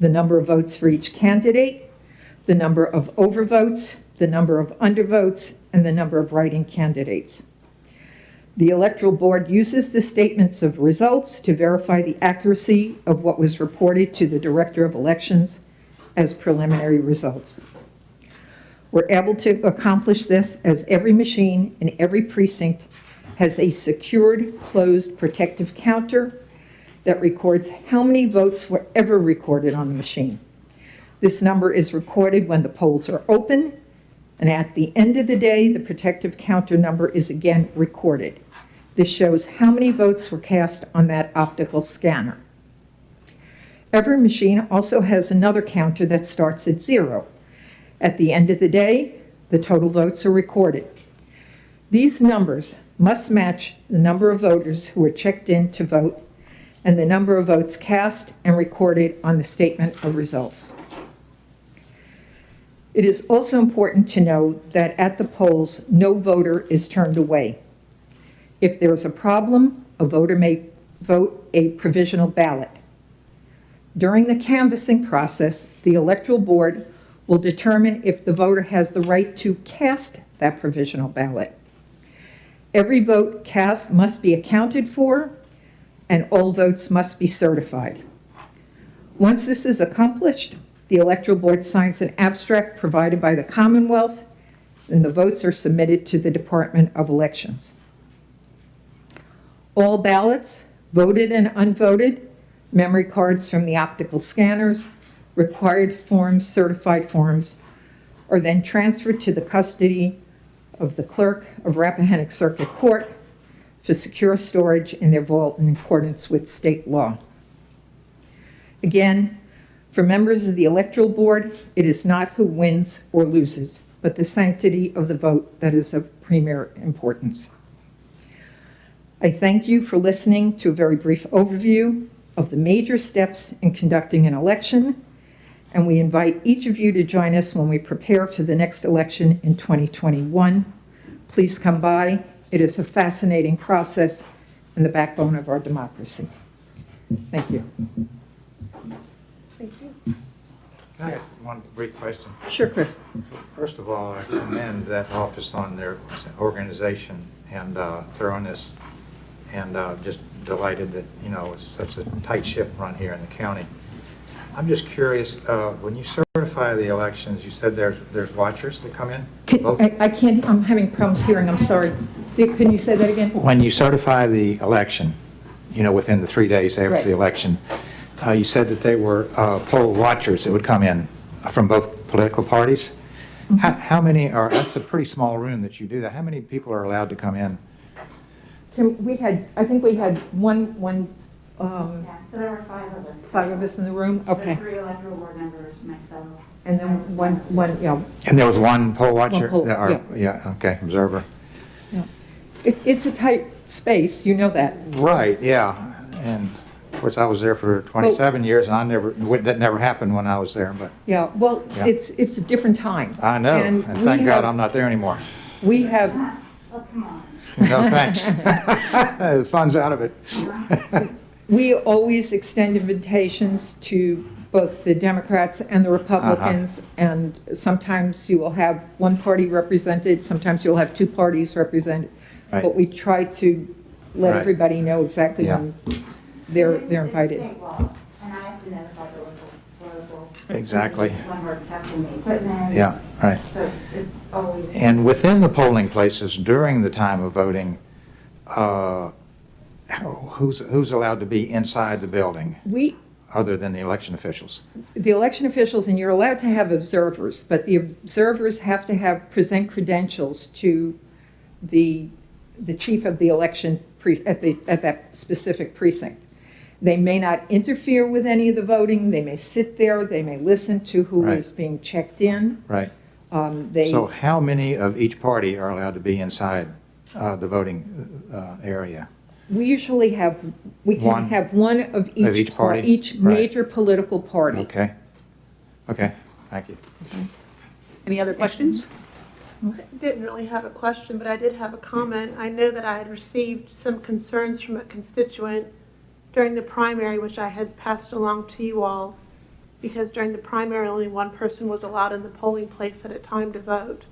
the number of votes for each candidate, the number of overvotes, the number of undervotes, and the number of write-in candidates. The Electoral Board uses the statements of results to verify the accuracy of what was reported to the Director of Elections as preliminary results. We're able to accomplish this as every machine in every precinct has a secured, closed, protective counter that records how many votes were ever recorded on the machine. This number is recorded when the polls are open, and at the end of the day, the protective counter number is again recorded. This shows how many votes were cast on that optical scanner. Every machine also has another counter that starts at 0. At the end of the day, the total votes are recorded. These numbers must match the number of voters who were checked in to vote and the number of votes cast and recorded on the statement of results. It is also important to know that at the polls, no voter is turned away. If there is a problem, a voter may vote a provisional ballot. During the canvassing process, the Electoral Board will determine if the voter has the right to cast that provisional ballot. Every vote cast must be accounted for, and all votes must be certified. Once this is accomplished, the Electoral Board signs an abstract provided by the Commonwealth, and the votes are submitted to the Department of Elections. All ballots, voted and unvoted, memory cards from the optical scanners, Required forms, certified forms, are then transferred to the custody of the clerk of Rappahannock Circuit Court for secure storage in their vault in accordance with state law. Again, for members of the electoral board, it is not who wins or loses, but the sanctity of the vote that is of premier importance. I thank you for listening to a very brief overview of the major steps in conducting an election, and we invite each of you to join us when we prepare for the next election in 2021. Please come by. It is a fascinating process and the backbone of our democracy. Thank you. Thank you. Can I ask one brief question? Sure, Chris. First of all, I commend that office on their organization and thoroughness, and just delighted that, you know, it's such a tight ship run here in the county. I'm just curious, when you certify the elections, you said there's watchers that come in? I can't, I'm having problems hearing, I'm sorry. Can you say that again? When you certify the election, you know, within the 3 days after Right. the election, you said that they were poll watchers that would come in from both political parties. Mm-hmm. How many are, that's a pretty small room that you do that. How many people are allowed to come in? I think we had one, Yeah, so there were 5 of us. 5 of us in the room? The Okay. 3 electoral board members, myself. And then one, yeah. And there was one poll watcher? One poll, Or- Yeah, okay, observer. It's a tight space, you know that. Right, yeah. And of course, I was there for 27 years, and that never happened when I was there, but Yeah, well, Yeah. it's a different time. I know. And And we thank God have- I'm not there anymore. We have, Oh, come on. No, thanks. The fun's out of it. we always extend invitations to both the Democrats and the Republicans, and sometimes you will have one party represented, sometimes you'll have 2 parties represented. Right. But we try to let Right. everybody know exactly Yeah. when they're It's invited. state law, and I have to notify the local. Exactly. When we're testing the equipment. Yeah, right. So it's always. And within the polling places during the time of voting, who's allowed to be inside the building other than the election officials? The election officials, and you're allowed to have observers, but the observers have to present credentials to the chief of the election at that specific precinct. They may not interfere with any of the voting. They may sit there. They may listen to who Right. is being checked in. Right. They, So how many of each party are allowed to be inside the voting area? we usually have, we can One? have one of each, each party? each Right. major political party. Okay. Okay, thank you. Any other questions? I didn't really have a question, but I did have a comment. I know that I had received some concerns from a constituent during the primary, which I had passed along to you all, because during the primary, only one person was allowed in the polling place at a time to vote.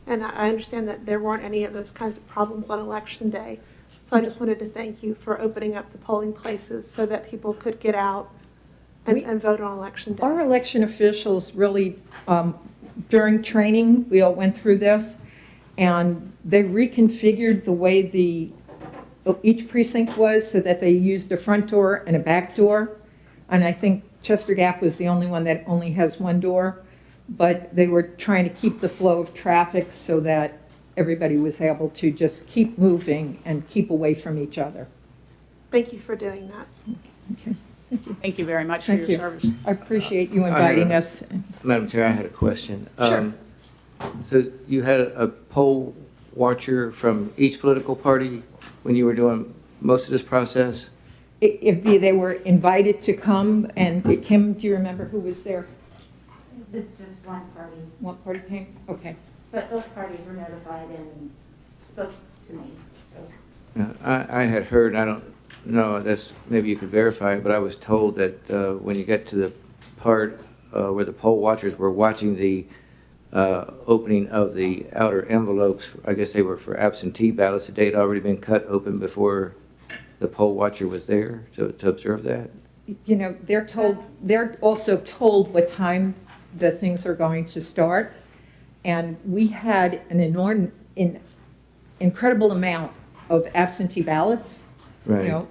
And I understand that there weren't any of those kinds of problems on election day. So I just wanted to thank you for opening up the polling places so that people could get out and vote on election day. Our election officials really, during training, we all went through this, and they reconfigured the way each precinct was so that they used a front door and a back door. And I think Chester Gap was the only one that only has one door, but they were trying to keep the flow of traffic so that everybody was able to just keep moving and keep away from each other. Thank you for doing that. Okay. Thank you very much for Thank your you. service. I appreciate you inviting us. Madam Chair, I had a question. Sure. So you had a poll watcher from each political party when you were doing most of this process? If they were invited to come, and Kim, do you remember who was there? It's just one party, What party came? Okay. but both parties were notified and spoke to me, so. Yeah, I had heard, I don't know, maybe you could verify it, but I was told that when you get to the part where the poll watchers were watching the opening of the outer envelopes, I guess they were for absentee ballots, the date had already been cut open before the poll watcher was there to observe that? You know, they're also told what time the things are going to start. And we had an incredible amount of absentee ballots, you Right. know,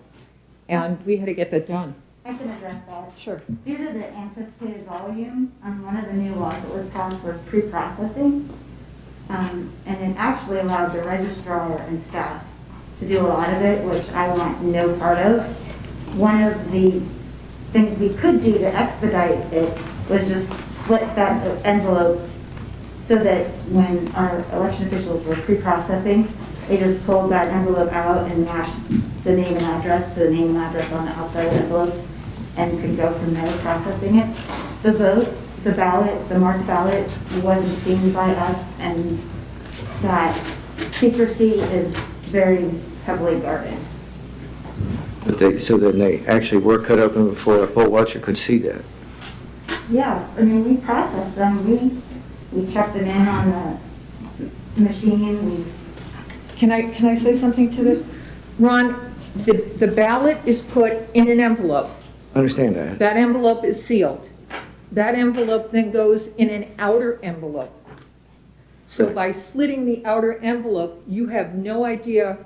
and we had to get that done. I can address that. Sure. Due to the anticipated volume, one of the new laws that was passed was pre-processing. And it actually allowed the registrar and staff to do a lot of it, which I want no part of. One of the things we could do to expedite it was just slit that envelope so that when our election officials were pre-processing, they just pulled that envelope out and matched the name and address to the name and address on the outside of the envelope and could go from there processing it. The vote, the ballot, the marked ballot wasn't seen by us, and that secrecy is very heavily guarded. But so then they actually were cut open before a poll watcher could see that. Yeah, I mean, we process them. We check them in on the machine. Can I say something to this? Ron, the ballot is put in an envelope. Understand that. That envelope is sealed. That envelope then goes in an outer envelope. So by slitting the outer envelope, you have no idea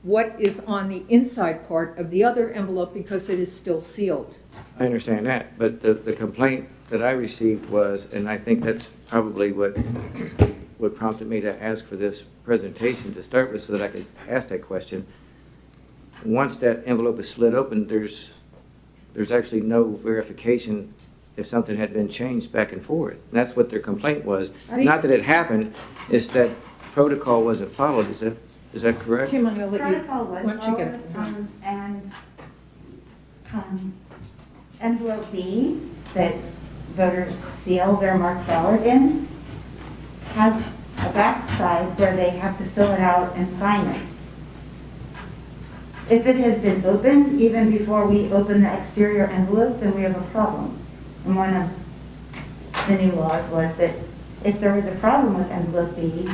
what is on the inside part of the other envelope because it is still sealed. I understand that, but the complaint that I received was, and I think that's probably what prompted me to ask for this presentation to start with so that I could ask that question. Once that envelope is slit open, there's actually no verification if something had been changed back and forth. And that's what their complaint was. Not that it happened, it's that protocol wasn't followed. Is that correct? Kim, I'm going to let you. Protocol was Why don't you get followed, and envelope B that voters seal their marked ballot in has a back side where they have to fill it out and sign it. If it has been opened, even before we open the exterior envelope, then we have a problem. And one of the new laws was that if there was a problem with envelope B,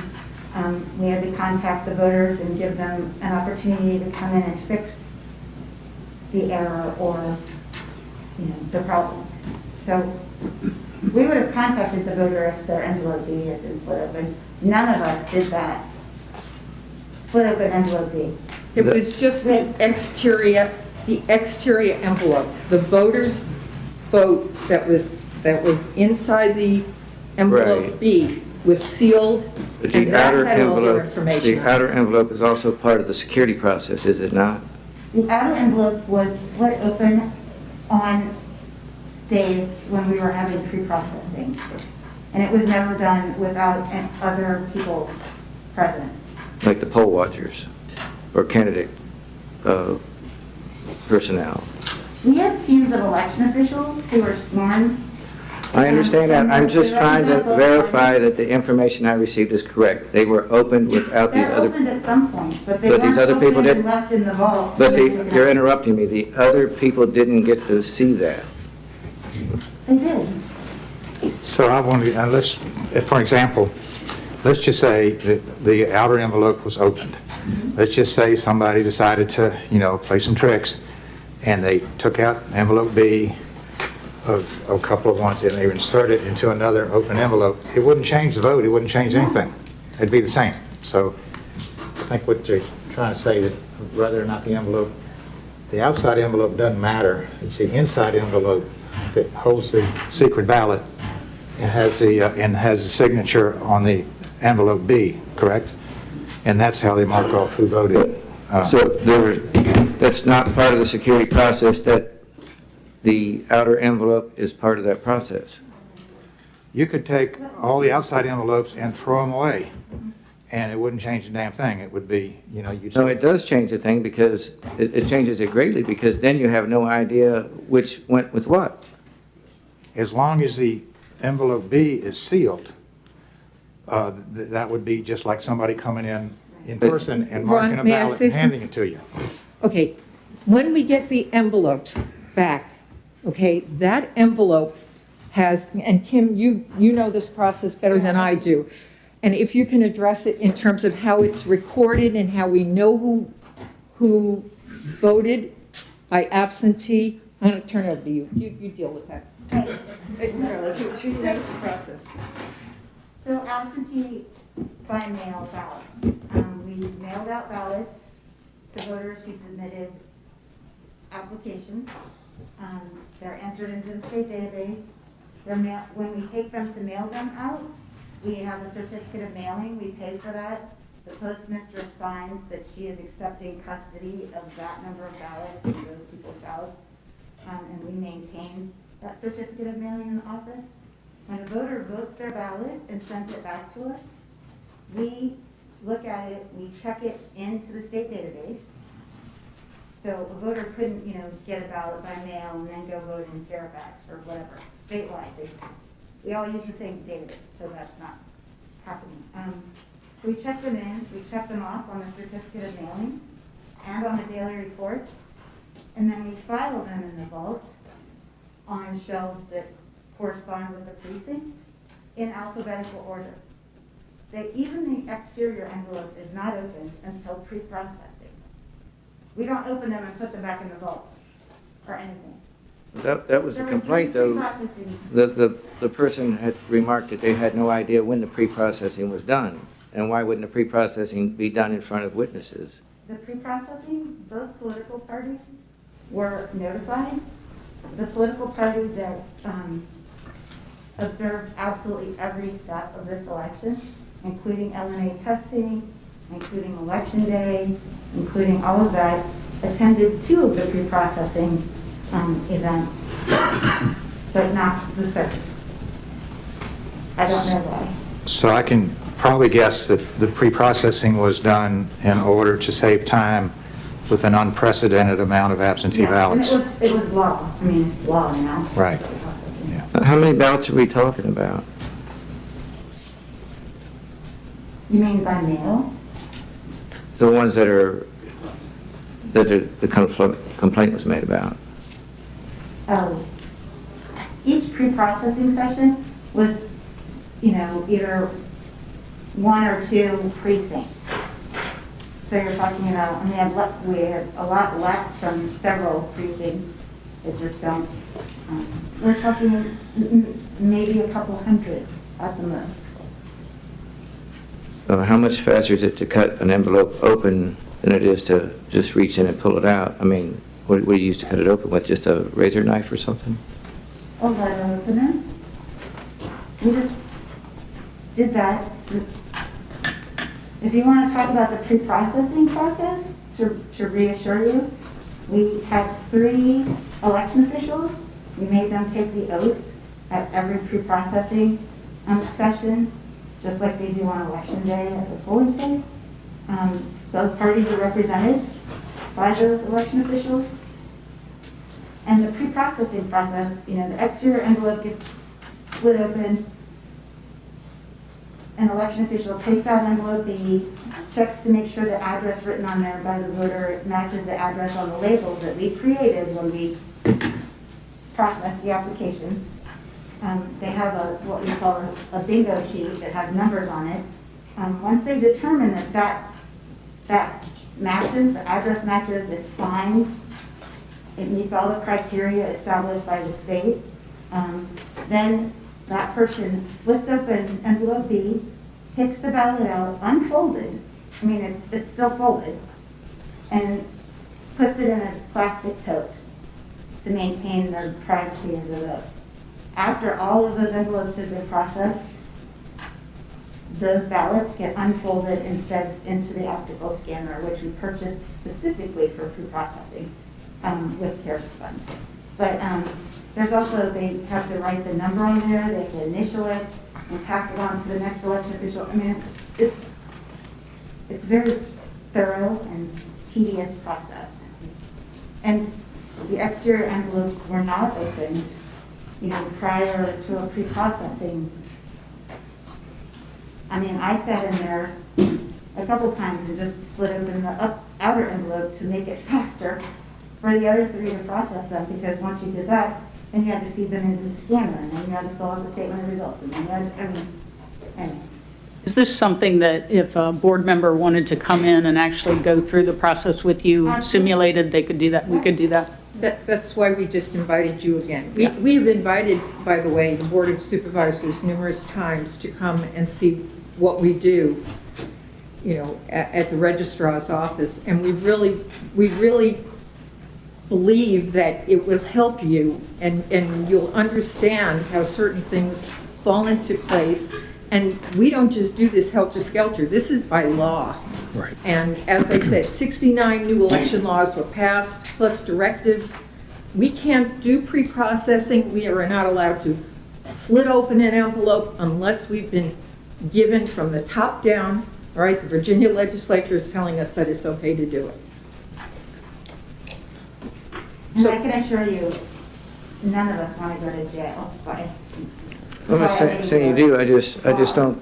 we had to contact the voters and give them an opportunity to come in and fix the error or, the problem. So we would have contacted the voter if their envelope B had been slit open. None of us did that. Slit open envelope B. It was just the exterior envelope. The voters' vote that was inside the envelope Right. B was sealed, But and the that outer had all your envelope, information. the outer envelope is also part of the security process, is it not? The outer envelope was slit open on days when we were having pre-processing. And it was never done without other people present. Like the poll watchers or candidate personnel? We have teams of election officials who are sworn. I understand that. I'm just trying to verify that the information I received is correct. They were opened without these They're other... opened at some point, but they But weren't these other people opened and didn't- left in the vault. But Somebody took it you're out. interrupting me. The other people didn't get to see that. They did. So I want to, let's, for example, let's just say that the outer envelope was opened. Let's just say somebody decided to, play some tricks, and they took out envelope B of a couple of ones, and they inserted it into another open envelope. It wouldn't change the vote. It wouldn't change anything. It'd be the same. So I think what they're trying to say that whether or not the outside envelope doesn't matter. It's the inside envelope that holds the secret ballot and has the signature on the envelope B, correct? And that's how they mark off who voted. So that's not part of the security process, that the outer envelope is part of that process? You could take all the outside envelopes and throw them away, and it wouldn't change a damn thing. It would be, you'd... No, it does change the thing, because it changes it greatly, because then you have no idea which went with what. As long as the envelope B is sealed, that would be just like somebody coming in person and marking Ron, a may I ballot say and handing it to you. Okay, when we get the envelopes back, okay, that envelope has, and Kim, you know this process better than I do, and if you can address it in terms of how it's recorded and how we know who voted by absentee, I'm going to turn it over to you. You deal with that. She knows the process. So absentee by mail ballots. We mailed out ballots to voters who submitted applications. They're entered into the state database. When we take them to mail them out, we have a certificate of mailing. We pay for that. The postmistress signs that she is accepting custody of that number of ballots and those people's ballots. And we maintain that certificate of mailing in the office. When a voter votes their ballot and sends it back to us, we look at it, we check it into the state database. So a voter couldn't, get a ballot by mail and then go vote in Fairfax or whatever, statewide. We all use the same database, so that's not happening. So we check them in, we check them off on the certificate of mailing and on the daily reports, and then we file them in the vault on shelves that correspond with the precincts in alphabetical order. Even the exterior envelope is not opened until pre-processing. We don't open them and put them back in the vault or anything. That was the complaint, though. The person had remarked that they had no idea when the pre-processing was done. And why wouldn't the pre-processing be done in front of witnesses? The pre-processing, both political parties were notified. The political party that observed absolutely every step of this election, including LNA testing, including election day, including all of that, attended 2 of the pre-processing events, but not the 3rd. I don't know why. So I can probably guess that the pre-processing was done in order to save time with an unprecedented amount of absentee ballots. And it was law. I mean, it's law now. Right. Yeah. How many ballots are we talking about? You mean by mail? The ones that the complaint was made about. Oh, each pre-processing session was, either 1 or 2 precincts. So you're talking about, we have a lot less from several precincts that just don't. We're talking maybe a couple hundred at the most. How much faster is it to cut an envelope open than it is to just reach in and pull it out? I mean, what do you use to cut it open? What, just a razor knife or something? A letter opener. We just did that. If you want to talk about the pre-processing process, to reassure you, we had 3 election officials. We made them take the oath at every pre-processing session, just like they do on election day at the polling place. Both parties are represented by those election officials. And the pre-processing process, the exterior envelope gets split open. An election official takes out envelope B, checks to make sure the address written on there by the voter matches the address on the labels that we created when we process the applications. They have what we call a bingo sheet that has numbers on it. Once they determine that matches, the address matches, it's signed, it meets all the criteria established by the state, then that person splits open envelope B, takes the ballot out, unfolded, I mean, it's still folded, and puts it in a plastic tote to maintain the privacy of the vote. After all of those envelopes have been processed, those ballots get unfolded and fed into the optical scanner, which we purchased specifically for pre-processing with CARES funds. But there's also, they have to write the number on there, they have to initial it, and pass it on to the next election official. I mean, it's very thorough and tedious process. And the exterior envelopes were not opened, prior to a pre-processing. I mean, I sat in there a couple times and just slid open the outer envelope to make it faster for the other 3 to process them, because once you did that, then you had to feed them into the scanner, and then you had to fill out the statement of results, and then you had to, anyway. Is this something that if a board member wanted to come in and actually go through the process with you, simulated, they could do that? We could do that? That's why we just invited you again. Yeah. We've invited, by the way, the Board of Supervisors numerous times to come and see what we do, at the registrar's office. And we really believe that it will help you and you'll understand how certain things fall into place. And we don't just do this helter-skelter. This is by law. Right. And as I said, 69 new election laws were passed, plus directives. We can't do pre-processing. We are not allowed to slit open an envelope unless we've been given from the top down. All right, the Virginia legislature is telling us that it's okay to do it. And I can assure you, none of us want to go to jail. I'm not saying you do, I just don't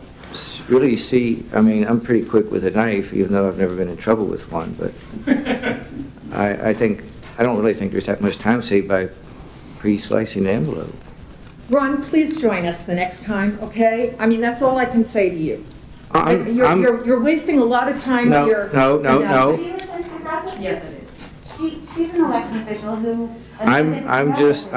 really see, I mean, I'm pretty quick with a knife, even though I've never been in trouble with one, but I don't really think there's that much time saved by pre-slicing the envelope. Ron, please join us the next time, okay? I mean, that's all I can say to you. You're wasting a lot of time here. No. Yes, it is. She's an election official who. I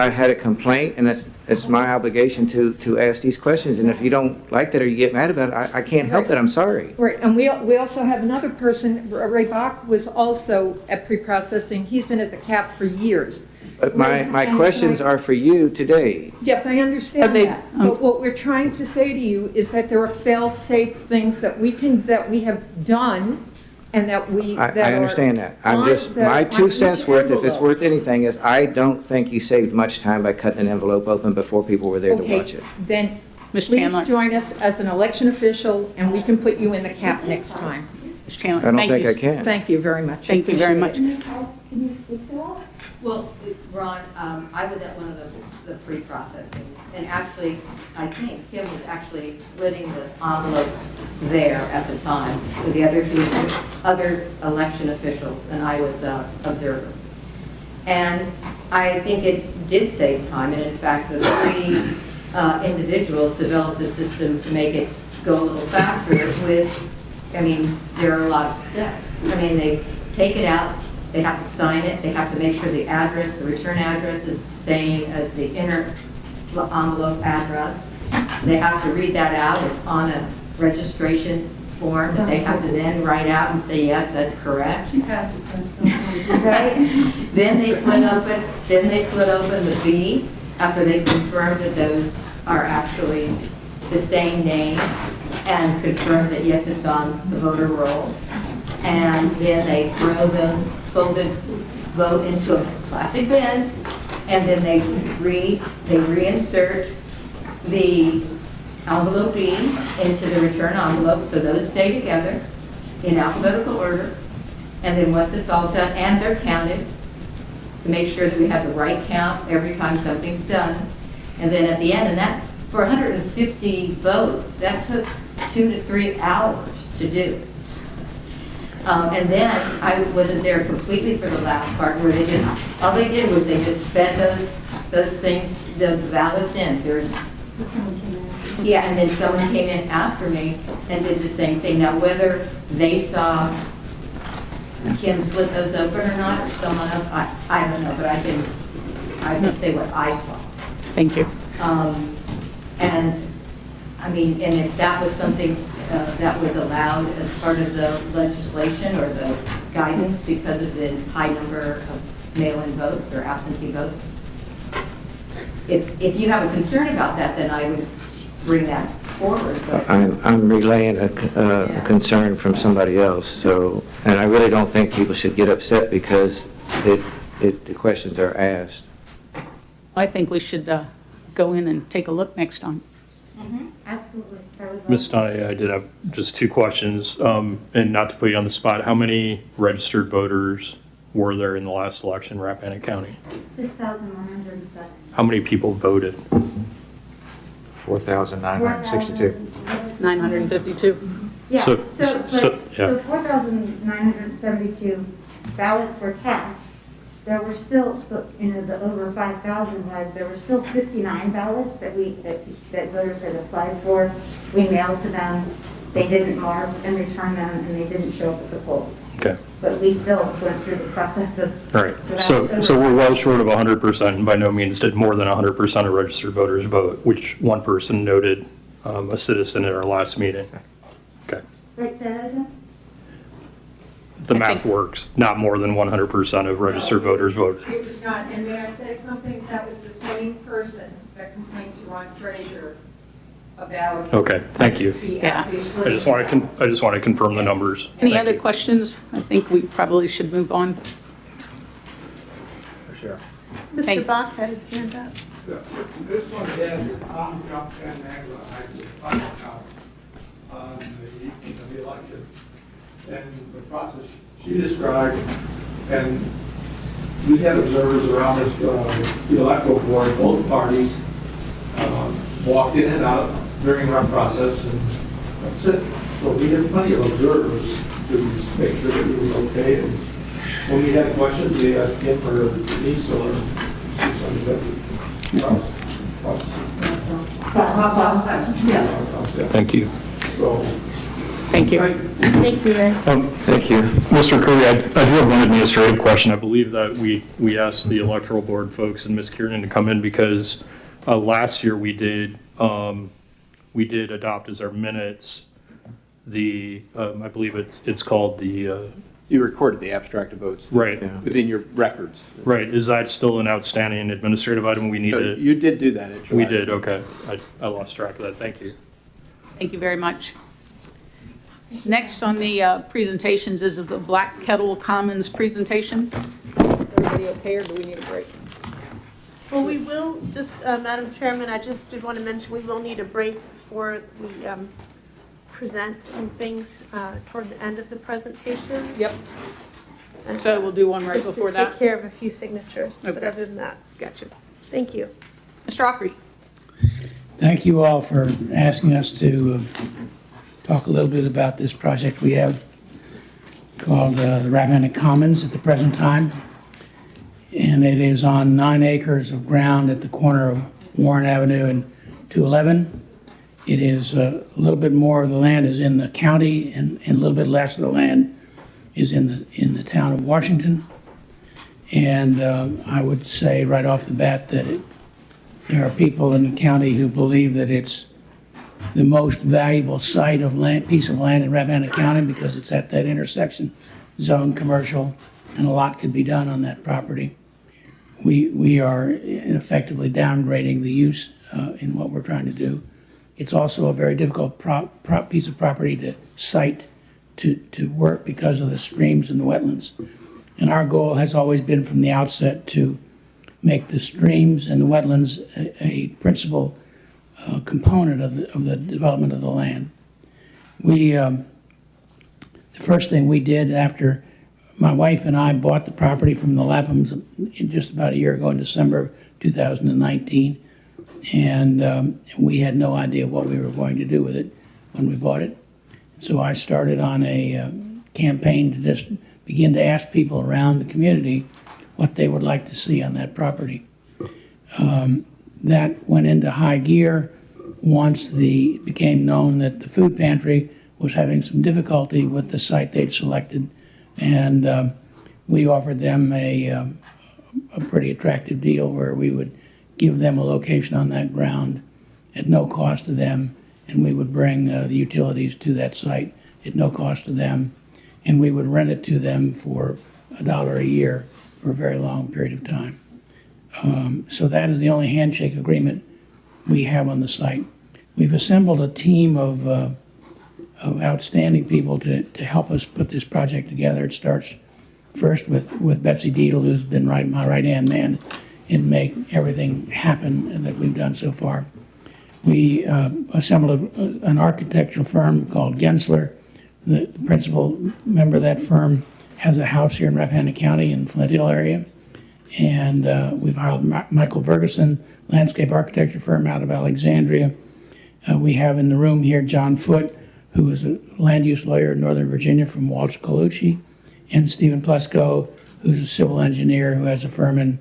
had a complaint, and it's my obligation to ask these questions, and if you don't like that or you get mad about it, I can't help that, I'm sorry. Right, and we also have another person, Ray Bach was also at pre-processing. He's been at the CAP for years. But my questions are for you today. Yes, I understand that. But what we're trying to say to you is that there are fail-safe things that we have done and that we. I understand that. I'm just, my 2 cents worth, if it's worth anything, is I don't think you saved much time by cutting an envelope open before people were there to watch it. Then Ms. please Chandler. join us as an election official and we can put you in the CAP next time. Ms. Chandler, I don't think I can. Thank you very much. Thank you very much. Can you speak to that? Well, Ron, I was at one of the pre-processings, and actually, I think Kim was actually splitting the envelope there at the time with the other election officials, and I was observer. And I think it did save time, and in fact, the 3 individuals developed a system to make it go a little faster with, I mean, there are a lot of steps. I mean, they take it out, they have to sign it, they have to make sure the address, the return address is the same as the inner envelope address. They have to read that out, it's on a registration form that they have to then write out and say, yes, that's correct. Right? Then they split open the B after they confirm that those are actually the same name and confirm that, yes, it's on the voter roll. And then they throw the folded vote into a plastic bin, and then they reinsert the envelope B into the return envelope, so those stay together in alphabetical order. And then once it's all done, and they're counted to make sure that we have the right count every time something's done. And then at the end, and that, for 150 votes, that took 2 to 3 hours to do. And then I wasn't there completely for the last part where they just, all they did was they just fed those things, the ballots in. Yeah, and then someone came in after me and did the same thing. Now, whether they saw Kim slip those open or not, or someone else, I don't know, but I can say what I saw. Thank you. And I mean, and if that was something that was allowed as part of the legislation or the guidance because of the high number of mail-in votes or absentee votes, if you have a concern about that, then I would bring that forward. But I'm relaying a concern from somebody else, so, and I really don't think people should get upset because the questions are asked. I think we should go in and take a look next time. Absolutely. Ms. Donahue, I did have just 2 questions, and not to put you on the spot, how many registered voters were there in the last election in Rappahannock County? 6,107. How many people voted? 4,962. 952. Yeah, So- so yeah. 4,972 ballots were cast. There were still, the over 5,000 was, there were still 59 ballots that voters had applied for. We mailed to them. They didn't mark and return them, and they didn't show up at the polls. Okay. But we still went through the process of. All right. So we're well short of 100%, and by no means did more than 100% of registered voters vote, which one person noted a citizen at our last meeting. Okay. Right, say that again? the math works. Not more than 100% of registered voters voted. It was not, and may I say something? That was the same person that complained to Ron Frazier about. Okay, thank you. Yeah. I just want to confirm the numbers. Any Thank other you. questions? I think we probably should move on. For sure. Thank- Mr. Bach had his hand up. This one again, Tom jumped in there, I just found out on the election and the process she described, and we had observers around us, the electoral board, both parties, walked in and out during our process, and that's it. So we had plenty of observers to make sure that it was okay, and when we had questions, we asked him or Denise or somebody. Thank you. Thank you. Thank you, Ray. Thank you. Mr. Curry, I do have one administrative question. I believe that we asked the electoral board folks and Ms. Kiernan to come in because last year we did adopt as our minutes I believe it's called the You recorded the abstract of votes. Right. Within your records. Right. Is that still an outstanding administrative item we need to? You did do that at your We last did, meeting. okay. I lost track of that. Thank you. Thank you very much. Next on the presentations is the Black Kettle Commons presentation. Everybody okay, or do we need a break? Well, we will, Madam Chairman, I just did want to mention, we will need a break before we present some things toward the end of the presentation. Yep. So we'll do one right before that? Take care of a few signatures, but Okay. other than that. Gotcha. Thank you. Mr. Ockery. Thank you all for asking us to talk a little bit about this project we have called the Rappahannock Commons at the present time. And it is on 9 acres of ground at the corner of Warren Avenue and 211. It is a little bit more of the land is in the county and a little bit less of the land is in the town of Washington. And I would say right off the bat that there are people in the county who believe that it's the most valuable site of land, piece of land in Rappahannock County because it's at that intersection, zone commercial, and a lot could be done on that property. We are effectively downgrading the use in what we're trying to do. It's also a very difficult piece of property to site to work because of the streams and the wetlands. And our goal has always been from the outset to make the streams and the wetlands a principal component of the development of the land. The first thing we did after my wife and I bought the property from the Laphams just about a year ago in December of 2019, and we had no idea what we were going to do with it when we bought it. So I started on a campaign to just begin to ask people around the community what they would like to see on that property. That went into high gear once it became known that the food pantry was having some difficulty with the site they'd selected, and we offered them a pretty attractive deal where we would give them a location on that ground at no cost to them, and we would bring the utilities to that site at no cost to them, and we would rent it to them for $1 a year for a very long period of time. So that is the only handshake agreement we have on the site. We've assembled a team of outstanding people to help us put this project together. It starts first with Betsy Deedle, who's been my right-hand man and make everything happen that we've done so far. We assembled an architectural firm called Gensler. The principal member of that firm has a house here in Rappahannock County in Flint Hill area. And we've hired Michael Ferguson, landscape architecture firm out of Alexandria. We have in the room here John Foote, who is a land use lawyer in Northern Virginia from Walsh Colucci, and Stephen Plesko, who's a civil engineer who has a firm in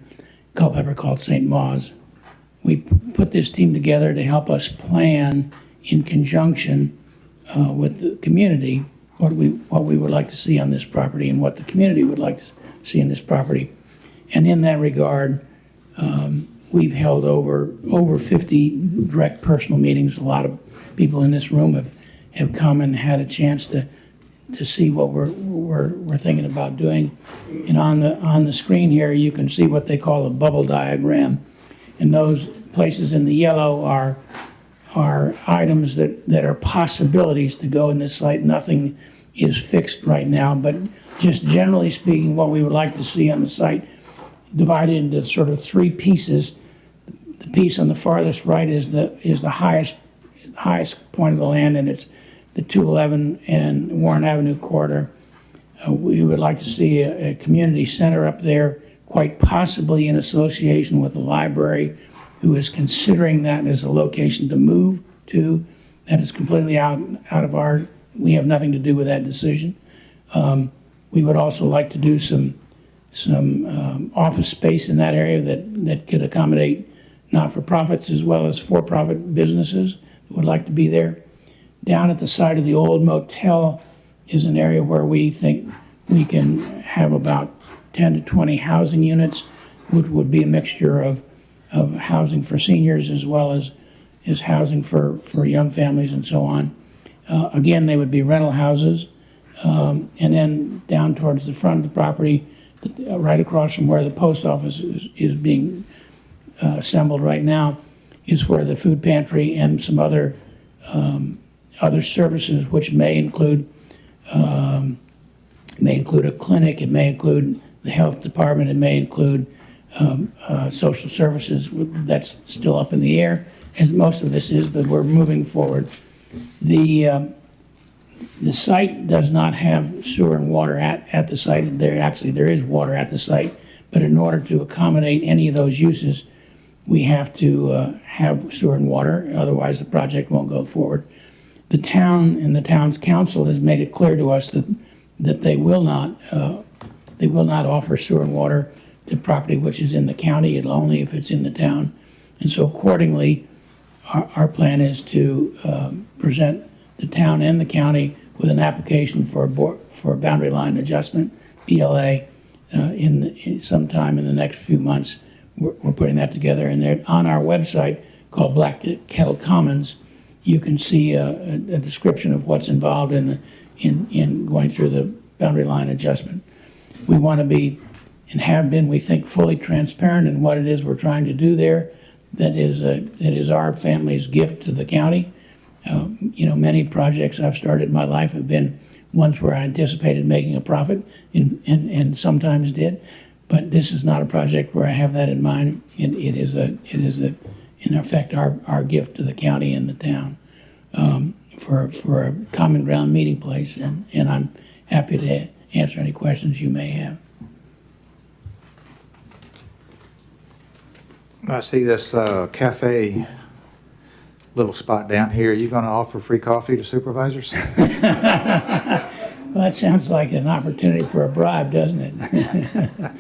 Culpeper called St. Mawes. We put this team together to help us plan in conjunction with the community what we would like to see on this property and what the community would like to see on this property. And in that regard, we've held over 50 direct personal meetings. A lot of people in this room have come and had a chance to to see what we're thinking about doing. And on the screen here, you can see what they call a bubble diagram. And those places in the yellow are items that are possibilities to go in this site. Nothing is fixed right now, but just generally speaking, what we would like to see on the site divided into sort of three pieces. The piece on the farthest right is the highest point of the land, and it's the 211 and Warren Avenue corridor. We would like to see a community center up there, quite possibly in association with the library, who is considering that as a location to move to. That is completely out of our, we have nothing to do with that decision. We would also like to do some office space in that area that could accommodate not-for-profits as well as for-profit businesses who would like to be there. Down at the side of the old motel is an area where we think we can have about 10 to 20 housing units, which would be a mixture of housing for seniors as well as housing for young families and so on. Again, they would be rental houses. And then down towards the front of the property, right across from where the post office is being assembled right now, is where the food pantry and some other services, which may include a clinic, it may include the health department, it may include social services. That's still up in the air, as most of this is, but we're moving forward. The site does not have sewer and water at the site. There is water at the site, but in order to accommodate any of those uses, we have to have sewer and water, otherwise the project won't go forward. The town and the town's council has made it clear to us that they will not offer sewer and water to property which is in the county, and only if it's in the town. And so accordingly, our plan is to present the town and the county with an application for a boundary line adjustment, BLA, sometime in the next few months. We're putting that together, and on our website called Black Kettle Commons, you can see a description of what's involved in going through the boundary line adjustment. We want to be, and have been, we think, fully transparent in what it is we're trying to do there. That is our family's gift to the county. Many projects I've started in my life have been ones where I anticipated making a profit, and sometimes did. But this is not a project where I have that in mind. It is in effect our gift to the county and the town for a common ground meeting place, and I'm happy to answer any questions you may have. I see this cafe little spot down here. Are you going to offer free coffee to supervisors? Well, that sounds like an opportunity for a bribe, doesn't it?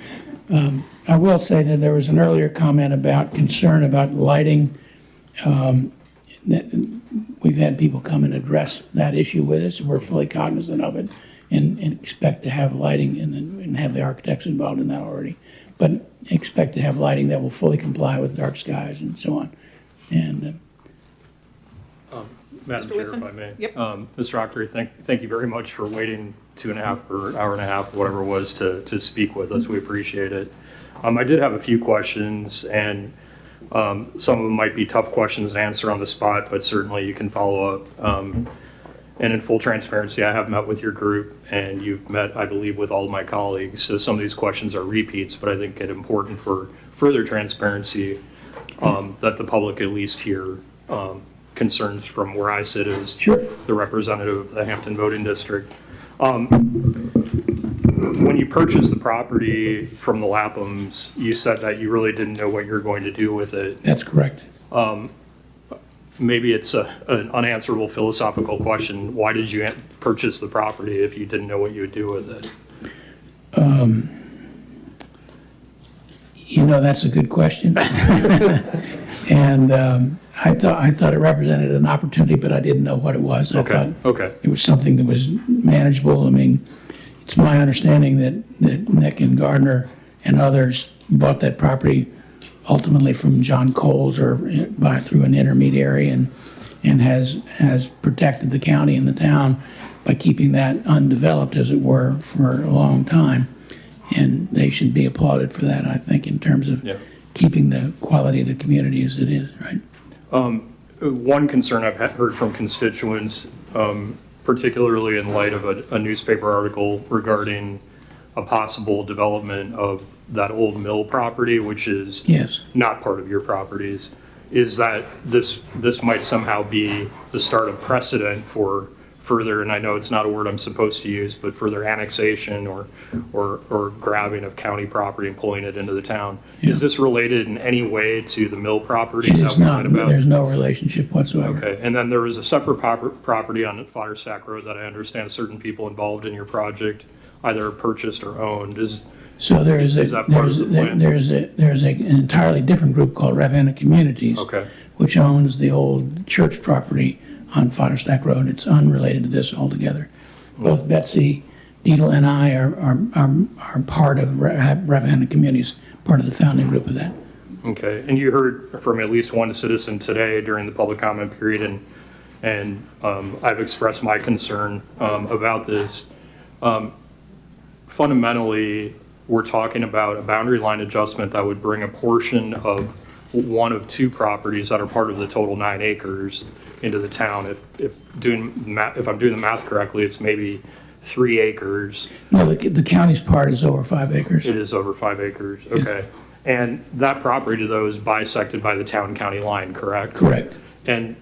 I will say that there was an earlier comment about concern about lighting. That we've had people come and address that issue with us. We're fully cognizant of it and expect to have lighting and have the architects involved in that already. But expect to have lighting that will fully comply with dark skies and so on. And Madam Chair, if I may. Yep. Mr. Ockery, thank you very much for waiting 2.5 or hour and a half, whatever it was, to speak with us. We appreciate it. I did have a few questions, and some of them might be tough questions to answer on the spot, but certainly you can follow up. And in full transparency, I have met with your group, and you've met, I believe, with all of my colleagues. So some of these questions are repeats, but I think it's important for further transparency that the public at least hear concerns from where I sit as the representative of the Hampton voting district. When you purchased the property from the Laphams, you said that you really didn't know what you were going to do with it. that's correct. Maybe it's an unanswerable philosophical question. Why did you purchase the property if you didn't know what you would do with it? That's a good question. And I thought it represented an opportunity, but I didn't know what it was. I thought it was something that was manageable. I mean, it's my understanding that Nick and Gardner and others bought that property ultimately from John Coles or through an intermediary, and has protected the county and the town by keeping that undeveloped, as it were, for a long time. And they should be applauded for that, I think, in terms of keeping the quality of the community as it is, right? One concern I've heard from constituents, particularly in light of a newspaper article regarding a possible development of that old mill property, which is not part of your properties, is that this might somehow be the start of precedent for further, and I know it's not a word I'm supposed to use, but further annexation or grabbing of county property and pulling it into the town. Yeah. Is this related in any way to the mill property? It is not. There's no relationship whatsoever. Okay, and then there was a separate property on Fodder Stack Road that I understand certain people involved in your project either purchased or owned. So there's an entirely different group called Ravenna Communities, which owns the old church property on Fodder Stack Road. It's unrelated to this altogether. Both Betsy Deedle and I are part of Ravenna Communities, part of the founding group of that. Okay, and you heard from at least one citizen today during the public comment period, and I've expressed my concern about this. Fundamentally, we're talking about a boundary line adjustment that would bring a portion of one of two properties that are part of the total 9 acres into the town. If I'm doing the math correctly, it's maybe 3 acres. No, the county's part is over 5 acres. It is over 5 acres, okay. And that property, though, is bisected by the town-county line, correct? Correct. And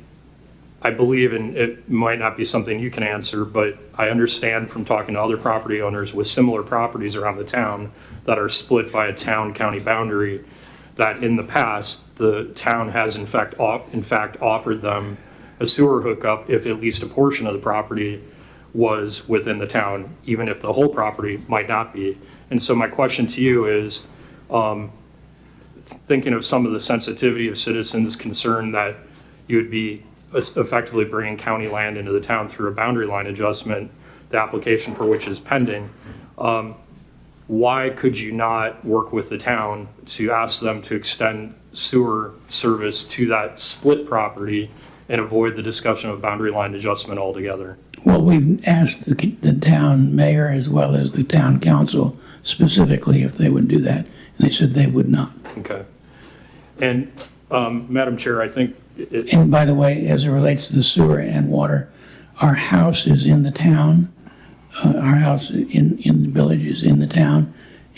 I believe, and it might not be something you can answer, but I understand from talking to other property owners with similar properties around the town that are split by a town-county boundary, that in the past, the town has in fact offered them a sewer hookup if at least a portion of the property was within the town, even if the whole property might not be. And so my question to you is, thinking of some of the sensitivity of citizens concerned that you would be effectively bringing county land into the town through a boundary line adjustment, the application for which is pending, why could you not work with the town to ask them to extend sewer service to that split property and avoid the discussion of boundary line adjustment altogether? Well, we've asked the town mayor as well as the town council specifically if they would do that, and they said they would not. Okay. And Madam Chair, I think and by the way, as it relates to the sewer and water, our house is in the town. Our house in the village is in the town,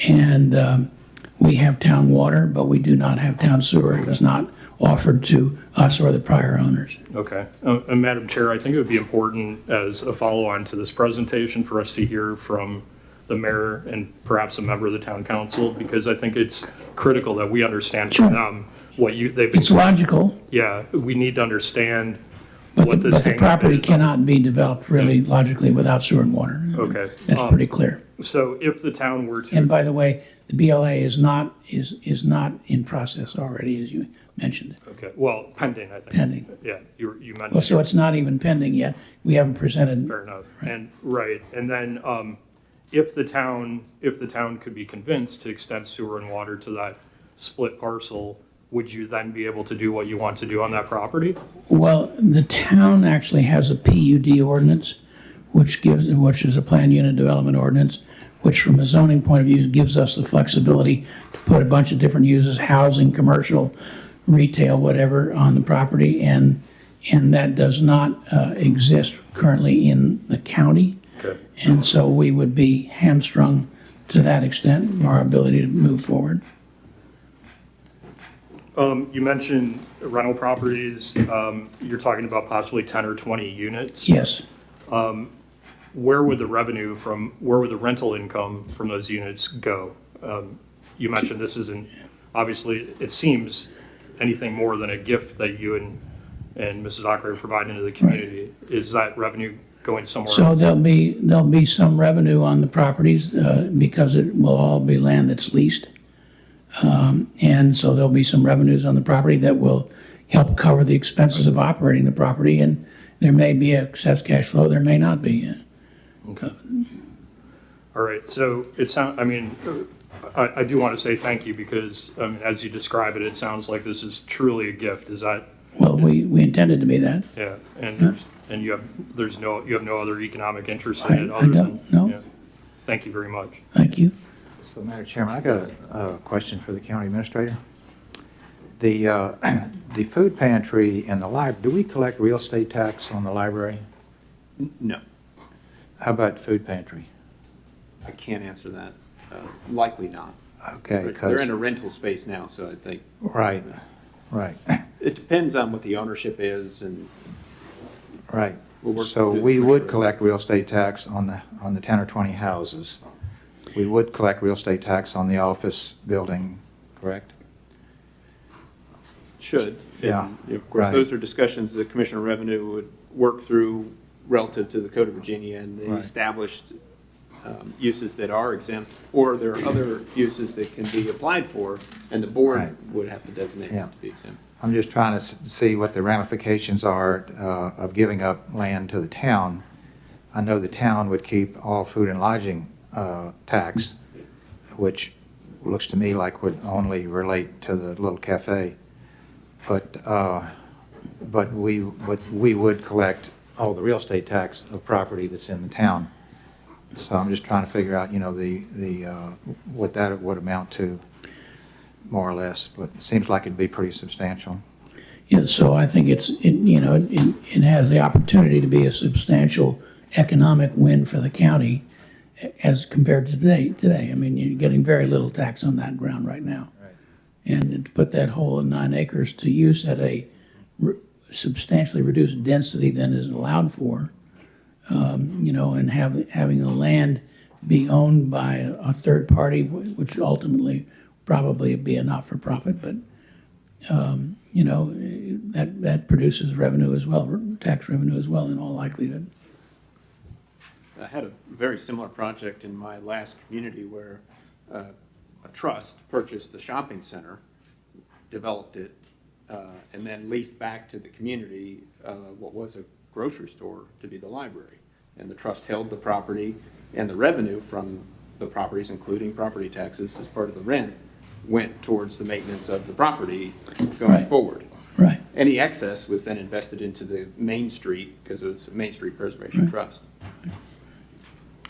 and we have town water, but we do not have town sewer. It was not offered to us or the prior owners. Okay. And Madam Chair, I think it would be important as a follow-on to this presentation for us to hear from the mayor and perhaps a member of the town council, because I think it's critical that we understand from them what they've been. It's logical. Yeah, we need to understand but what this the property cannot be developed really logically without sewer and water. Okay. That's pretty clear. So if the town were to. And by the way, the BLA is not in process already, as you mentioned. Okay. Well, pending, I think. Pending. Yeah, you mentioned. Well, so it's not even pending yet. We haven't presented. Fair enough. Right. And then if the town could be convinced to extend sewer and water to that split parcel, would you then be able to do what you want to do on that property? Well, the town actually has a PUD ordinance, which is a planned unit development ordinance, which from a zoning point of view gives us the flexibility to put a bunch of different uses, housing, commercial, retail, whatever, on the property, and that does not exist currently in the county. Okay. And so we would be hamstrung to that extent, our ability to move forward. You mentioned rental properties. You're talking about possibly 10 or 20 units. Yes. Where would the rental income from those units go? You mentioned this isn't, obviously, it seems anything more than a gift that you and Mrs. Ockery are providing to the community. Right. Is that revenue going somewhere so else? There'll be some revenue on the properties because it will all be land that's leased. And so there'll be some revenues on the property that will help cover the expenses of operating the property, and there may be excess cash flow, there may not be. Okay. All right, so I do want to say thank you because as you describe it, it sounds like this is truly a gift. Is that Well, we intended to be that. Yeah, and you have no other economic interest in it I other than? don't, no. Yeah. Thank you very much. Thank you. So, Madam Chairman, I got a question for the county administrator. The food pantry and the library, do we collect real estate tax on the library? No, How about food pantry? I can't answer that. Likely not. Okay, They're in a rental space now, so I think. Right, right, It depends on what the ownership is and. right. We'll work So through- we would collect real estate tax on the 10 or 20 houses. We would collect real estate tax on the office building, correct? Should. Yeah, And, of course, right. those are discussions the Commissioner of Revenue would work through relative to the Code of Virginia and the Right. established uses that are exempt, or there are other uses that can be applied for, and the board Right. would have to designate Yeah. them to be exempt. I'm just trying to see what the ramifications are of giving up land to the town. I know the town would keep all food and lodging tax, which looks to me like would only relate to the little cafe. But we would collect all the real estate tax of property that's in the town. So I'm just trying to figure out, what that would amount to, more or less, but it seems like it'd be pretty substantial. Yeah, so I think it has the opportunity to be a substantial economic win for the county as compared to today. I mean, you're getting very little tax on that ground right now. Right. And to put that whole 9 acres to use at a substantially reduced density than is allowed for, and having the land be owned by a third party, which ultimately probably be a not-for-profit, but, that produces revenue as well, tax revenue as well in all likelihood. I had a very similar project in my last community where a trust purchased the shopping center, developed it, and then leased back to the community what was a grocery store to be the library. And the trust held the property, and the revenue from the properties, including property taxes as part of the rent, went towards the maintenance of the property going Right. forward. Right. Any excess was then invested into the Main Street, because it was a Main Street Preservation Trust.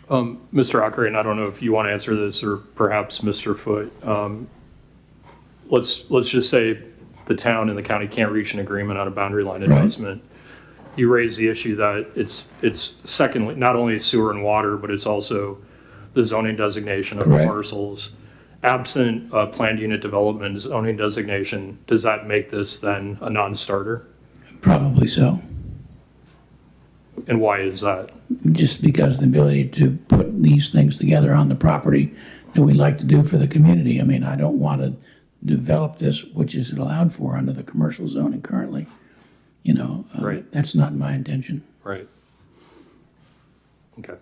Mr. Ockrey, I don't know if you want to answer this, or perhaps Mr. Foote. Let's just say the town and the county can't reach an agreement on a boundary line adjustment. You raise the issue that it's secondly, not only sewer and water, but it's also the zoning designation of the Correct. parcels. Absent planned unit development zoning designation, does that make this then a non-starter? Probably so. And why is that? Just because the ability to put these things together on the property that we'd like to do for the community. I mean, I don't want to develop this, which is allowed for under the commercial zoning currently. Right. That's not my intention. Right. Okay.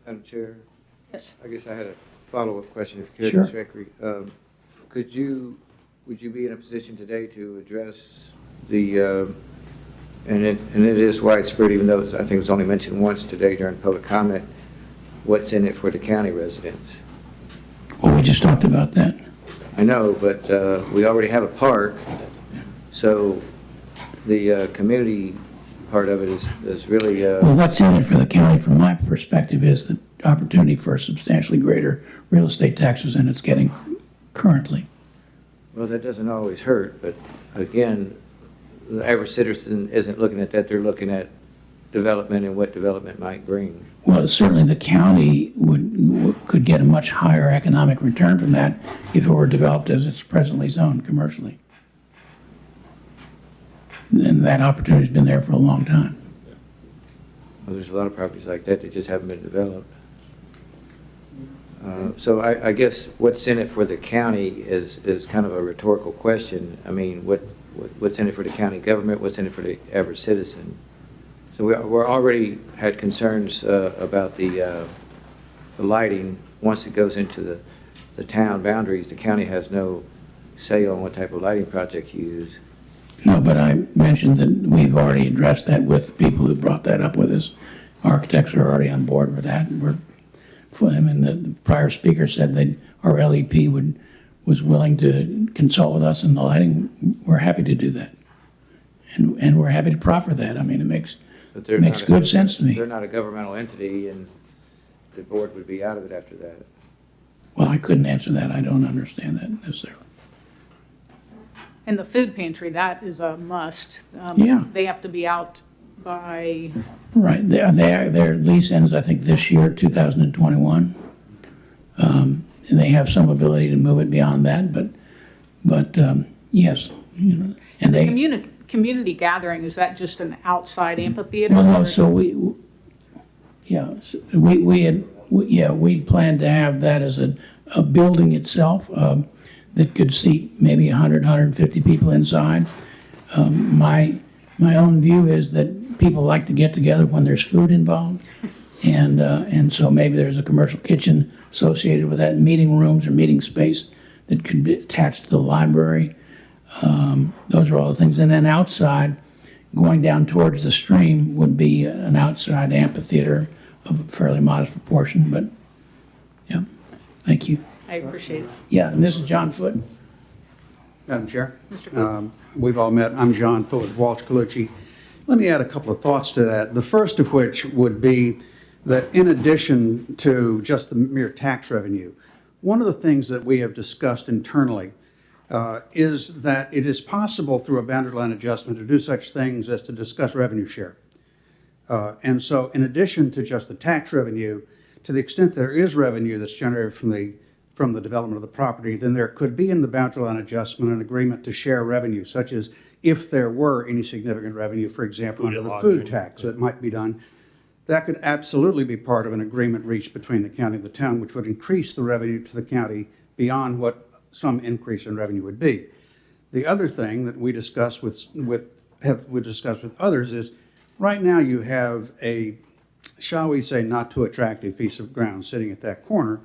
Madam Chair? Yes. I guess I had a follow-up question, if you Sure. could, Mr. Eckery. Would you be in a position today to address the, and it is widespread, even though I think it was only mentioned once today during public comment, what's in it for the county residents? Well, we just talked about that. I know, but we already have a park, so the community part of it is really, Well, what's in it for the county, from my perspective, is the opportunity for substantially greater real estate taxes than it's getting currently. well, that doesn't always hurt, but again, the average citizen isn't looking at that, they're looking at development and what development might bring. Well, certainly the county could get a much higher economic return from that if it were developed as it's presently zoned commercially. And that opportunity's been there for a long time. Well, there's a lot of properties like that that just haven't been developed. So I guess what's in it for the county is kind of a rhetorical question. I mean, what's in it for the county government? What's in it for the average citizen? So we're already had concerns about the lighting. Once it goes into the town boundaries, the county has no say on what type of lighting project you use. No, but I mentioned that we've already addressed that with people who brought that up with us. Architects are already on board with that, and the prior speaker said that our LEP was willing to consult with us in the lighting. We're happy to do that. and we're happy to proffer that. I mean, it makes But they're makes not a- good sense to me. They're not a governmental entity, and the board would be out of it after that. Well, I couldn't answer that. I don't understand that necessarily. And the food pantry, that is a must. Yeah. They have to be out by, Right, their lease ends, I think, this year, 2021. And they have some ability to move it beyond that, but yes, you know, and the they, community gathering, is that just an outside amphitheater? well, no, or- so we planned to have that as a building itself, that could seat maybe 100, 150 people inside. My own view is that people like to get together when there's food involved. And so maybe there's a commercial kitchen associated with that, meeting rooms or meeting space that could be attached to the library. Those are all the things. And then outside, going down towards the stream would be an outside amphitheater of a fairly modest proportion, but yeah, thank you. I appreciate it. Yeah, and this is John Foote. Madam Chair. Mr. Foote. We've all met. I'm John Foote with Walsh Colucci. Let me add a couple of thoughts to that. The first of which would be that in addition to just the mere tax revenue, one of the things that we have discussed internally is that it is possible through a boundary line adjustment to do such things as to discuss revenue share. And so in addition to just the tax revenue, to the extent there is revenue that's generated from the development of the property, then there could be in the boundary line adjustment an agreement to share revenue, such as if there were any significant revenue, for example, under the food tax that might be done, that could absolutely be part of an agreement reached between the county and the town, which would increase the revenue to the county beyond what some increase in revenue would be. The other thing that we discuss with others is right now you have a, shall we say, not too attractive piece of ground sitting at that corner,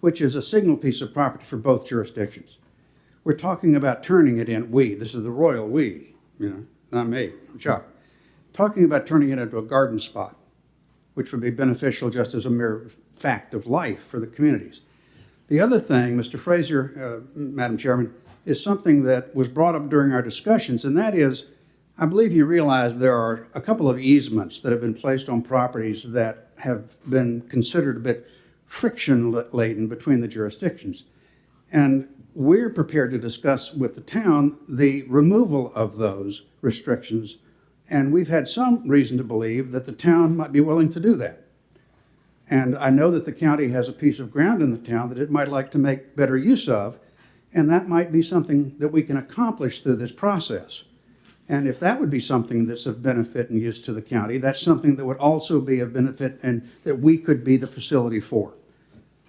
which is a signal piece of property for both jurisdictions. We're talking about turning it in, this is the royal we, not me, Chuck, talking about turning it into a garden spot, which would be beneficial just as a mere fact of life for the communities. The other thing, Mr. Fraser, Madam Chairman, is something that was brought up during our discussions, and that is, I believe you realize there are a couple of easements that have been placed on properties that have been considered a bit friction-laden between the jurisdictions. And we're prepared to discuss with the town the removal of those restrictions, and we've had some reason to believe that the town might be willing to do that. And I know that the county has a piece of ground in the town that it might like to make better use of, and that might be something that we can accomplish through this process. And if that would be something that's of benefit and use to the county, that's something that would also be of benefit and that we could be the facility for.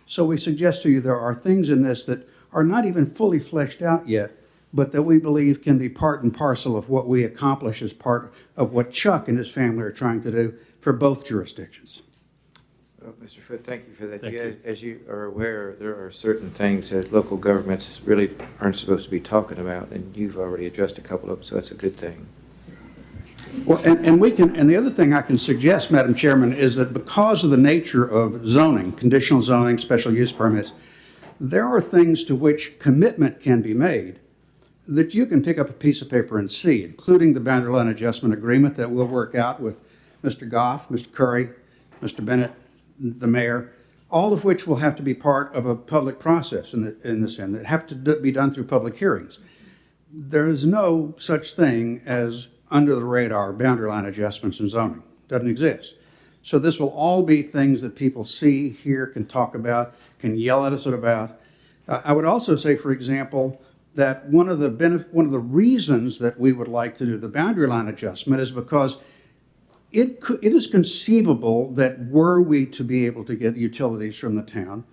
So we suggest to you there are things in this that are not even fully fleshed out yet, but that we believe can be part and parcel of what we accomplish as part of what Chuck and his family are trying to do for both jurisdictions. Well, Mr. Foote, thank you for that. Thank you. As you are aware, there are certain things that local governments really aren't supposed to be talking about, and you've already addressed a couple of them, so that's a good thing. Well, and the other thing I can suggest, Madam Chairman, is that because of the nature of zoning, conditional zoning, special use permits, there are things to which commitment can be made that you can pick up a piece of paper and see, including the boundary line adjustment agreement that we'll work out with Mr. Goff, Mr. Curry, Mr. Bennett, the mayor, all of which will have to be part of a public process in this end, that have to be done through public hearings. There is no such thing as under the radar boundary line adjustments in zoning. Doesn't exist. So this will all be things that people see, hear, can talk about, can yell at us about. I would also say, for example, that one of the reasons that we would like to do the boundary line adjustment is because it is conceivable that were we to be able to get utilities from the town,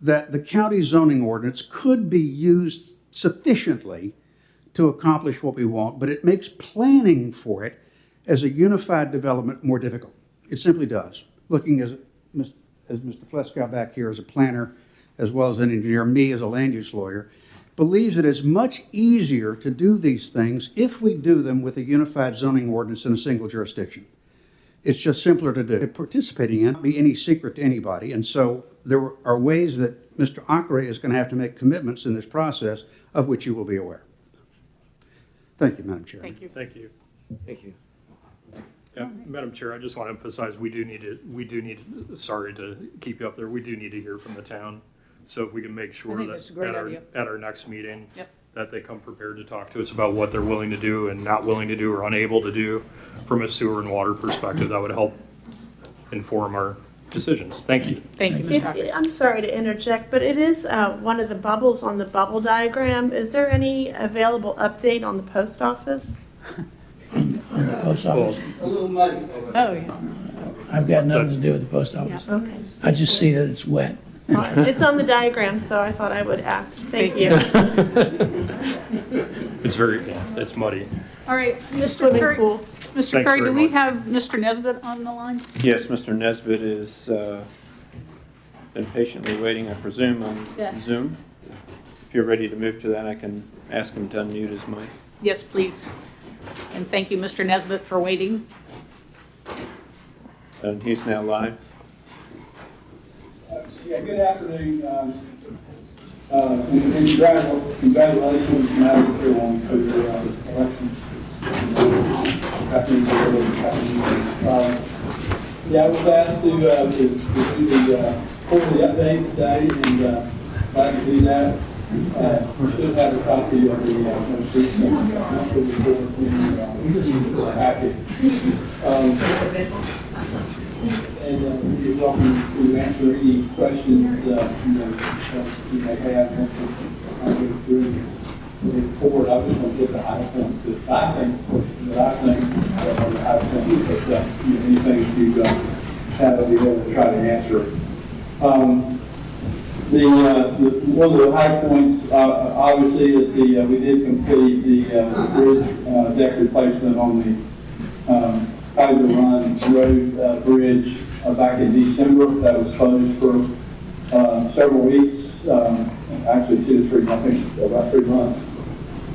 that the county zoning ordinance could be used sufficiently to accomplish what we want, but it makes planning for it as a unified development more difficult. It simply does. Looking as Mr. Pleskow back here as a planner, as well as an engineer, me as a land use lawyer, believes it is much easier to do these things if we do them with a unified zoning ordinance in a single jurisdiction. It's just simpler to do. Participating in it be any secret to anybody, and so there are ways that Mr. Akre is going to have to make commitments in this process of which you will be aware. Thank you, Madam Chair. Thank you. Thank you. Thank you. Yeah, Madam Chair, I just want to emphasize, sorry to keep you up there, we do need to hear from the town. So if we can make sure think that that's a great idea. at our next meeting, Yep. that they come prepared to talk to us about what they're willing to do and not willing to do or unable to do from a sewer and water perspective, that would help inform our decisions. Thank you. Thank you, Ms. Cochran. I'm sorry to interject, but it is one of the bubbles on the bubble diagram. Is there any available update on the post office? Post office. A little muddy. Oh, yeah. I've got nothing to do with the post office. Okay. I just see that it's wet. It's on the diagram, so I thought I would ask. Thank you. It's muddy. All right, Mr. Swimming Curry, pool. Mr. Thanks Curry, very do we much. have Mr. Nesbitt on the line? Yes, Mr. Nesbitt is been patiently waiting, I presume, on Yes. Zoom. If you're ready to move to that, I can ask him to unmute his mic. Yes, please. And thank you, Mr. Nesbitt, for waiting. And he's now live. Yeah, good afternoon. And congratulations, Madam Chairwoman, for your election. Yeah, I was asked to do the quarterly update today, and glad to do that. Should have a copy of the most recent monthly report in the packet. And you're welcome to answer any questions you may have. I go through the report. I just want to get the high points that I think are the high points, but anything you have, I'll be able to try to answer. One of the high points, obviously, is we did complete the bridge deck replacement on the Kaiser Run Road bridge back in December. That was closed for several weeks, actually 2 to 3, I think about 3 months.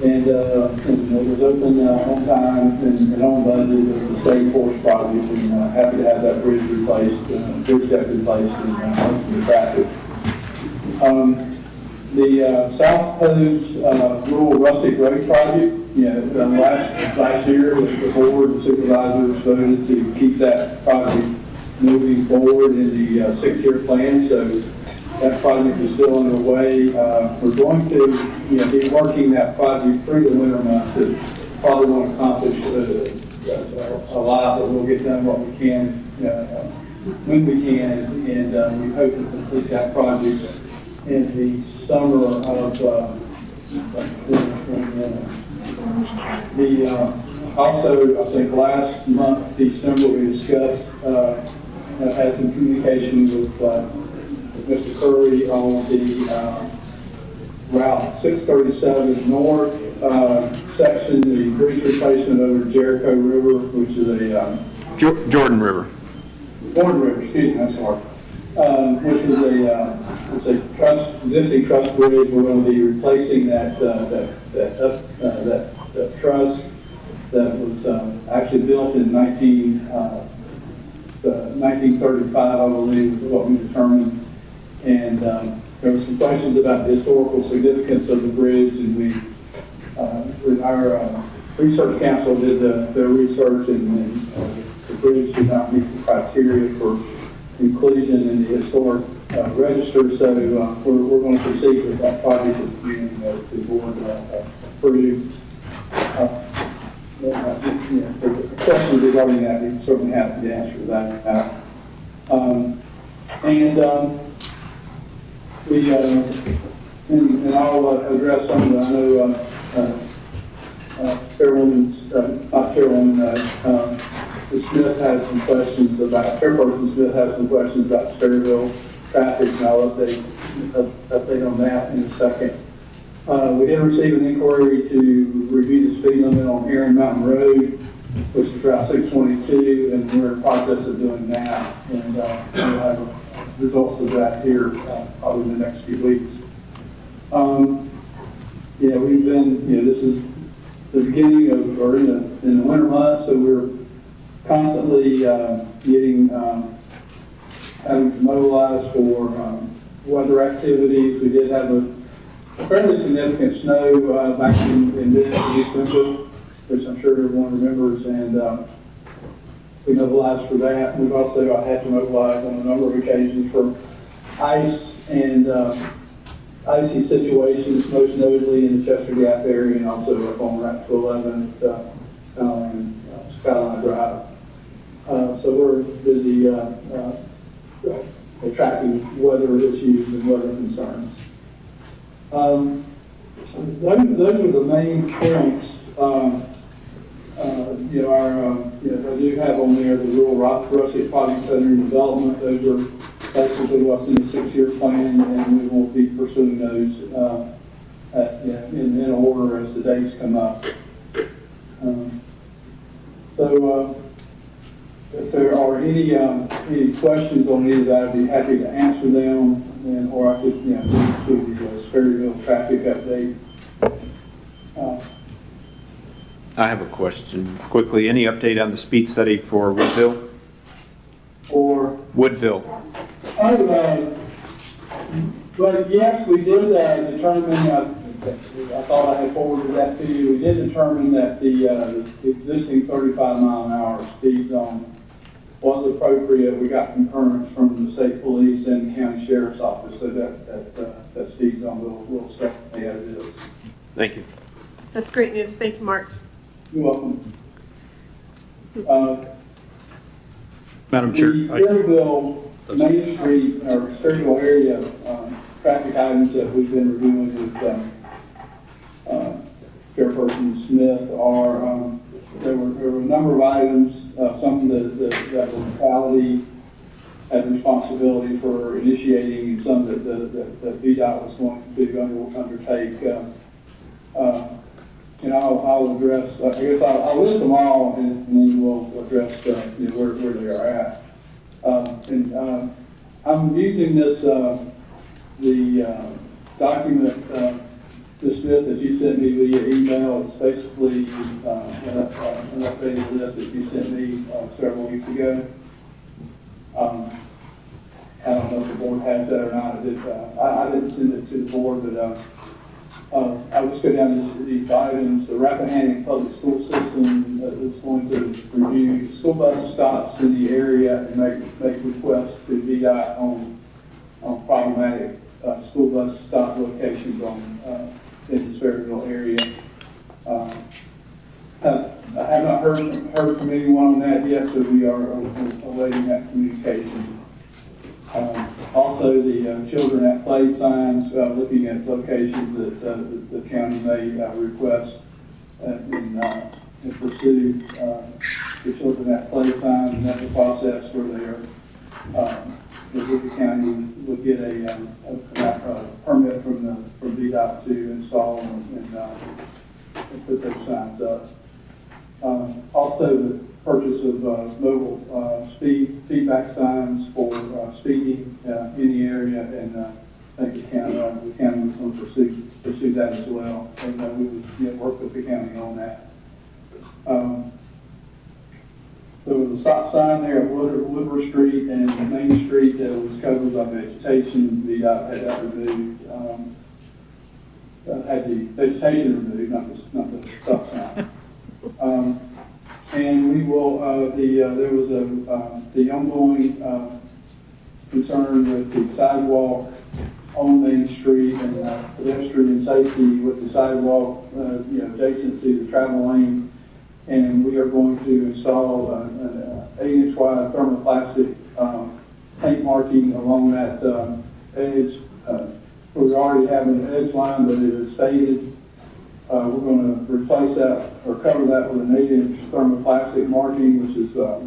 And it was open on time and on budget. It was a state force project, and happy to have that bridge replaced, bridge deck replaced, and the traffic. The South Coast Rural Rustic Road Project, last year, the board and supervisors voted to keep that project moving forward in the 6-year plan. So that project is still underway. We're going to be working that project through the winter months. So probably won't accomplish a lot, but we'll get done what we can when we can, and we hope to complete that project in the summer of 2021. Also, I think last month, December, we discussed, had some communication with Mr. Curry on the Route 637 North section, the bridge replacement over Jericho River, which is a Jordan River. Jordan River, excuse me, I'm sorry. Which is a existing truss bridge. We're going to be replacing that truss that was actually built in 1935, I believe, is what we determined. And there were some questions about the historical significance of the bridge, and our research council did their research, and the bridge did not meet the criteria for inclusion in the historic register, so we're going to proceed with that project as the board approved. So the questions regarding that, we certainly have the answer to that. And I'll address some of the, I know Smith has some questions about, Chairperson Smith has some questions about Sterrville traffic, and I'll update on that in a second. We did receive an inquiry to review the speed limit on Erin Mountain Road, which is Route 622, and we're in the process of doing that. And we'll have results of that here probably in the next few weeks. We've been, this is the beginning of, or in the winter months, so we're constantly having to mobilize for weather activities. We did have a fairly significant snow back in mid-December, which I'm sure everyone remembers, and we mobilized for that. We've also had to mobilize on a number of occasions for ice and icy situations, most notably in the Chester Gap area and also up on Route 211 Skyline Drive. So we're busy tracking weather issues and weather concerns. Those are the main points. I do have on there the rural rustic project under development. Those are basically what's in the 6-year plan, and we will be pursuing those in order as the dates come up. If there are any questions on any of that, I'd be happy to answer them, or I could do the Sperryville traffic update. I have a question quickly. Any update on the speed study for Woodville? Or Woodville. But yes, we did determine, I thought I had forwarded that to you, we did determine that the existing 35-mile-an-hour speed zone was appropriate. We got concurrence from the state police and the county sheriff's office, so that speed zone will stay as is. Thank you. That's great news. Thank you, Mark. You're welcome. Madam Chair. The Sperryville Main Street, or Sperryville area traffic items that we've been reviewing with Chairperson Smith are, there were a number of items, some that the locality had responsibility for initiating, and some that VDOT was going to undertake. And I'll address, I guess I'll list them all, and then we'll address where they are at. I'm using this, the document, Ms. Smith, that you sent me via email. It's basically an updated list that you sent me several weeks ago. I don't know if the board has that or not. I didn't send it to the board, but I'll just go down these items. The Rappahannock Public School System is going to review school bus stops in the area and make requests to VDOT on problematic school bus stop locations in the Sperryville area. I have not heard from anyone on that yet, so we are awaiting that communication. Also, the children at play signs, looking at locations that the county may request and pursue the children at play signs, and that's a process where they are, the county would get a permit from VDOT to install and put those signs up. Also, the purchase of mobile speed feedback signs for speeding in the area, and I think the county was going to pursue that as well, and we would work with the county on that. There was a stop sign there at Woodward Street and Main Street that was covered by vegetation. VDOT had that removed. Had the vegetation removed, not the stop sign. And we will, there was the ongoing concern with the sidewalk on Main Street and pedestrian safety with the sidewalk, adjacent to the travel lane. And we are going to install an 8-inch wide thermoplastic paint marking along that edge. We already have an edge line, but it is faded. We're going to replace that or cover that with an 8-inch thermoplastic marking, which is a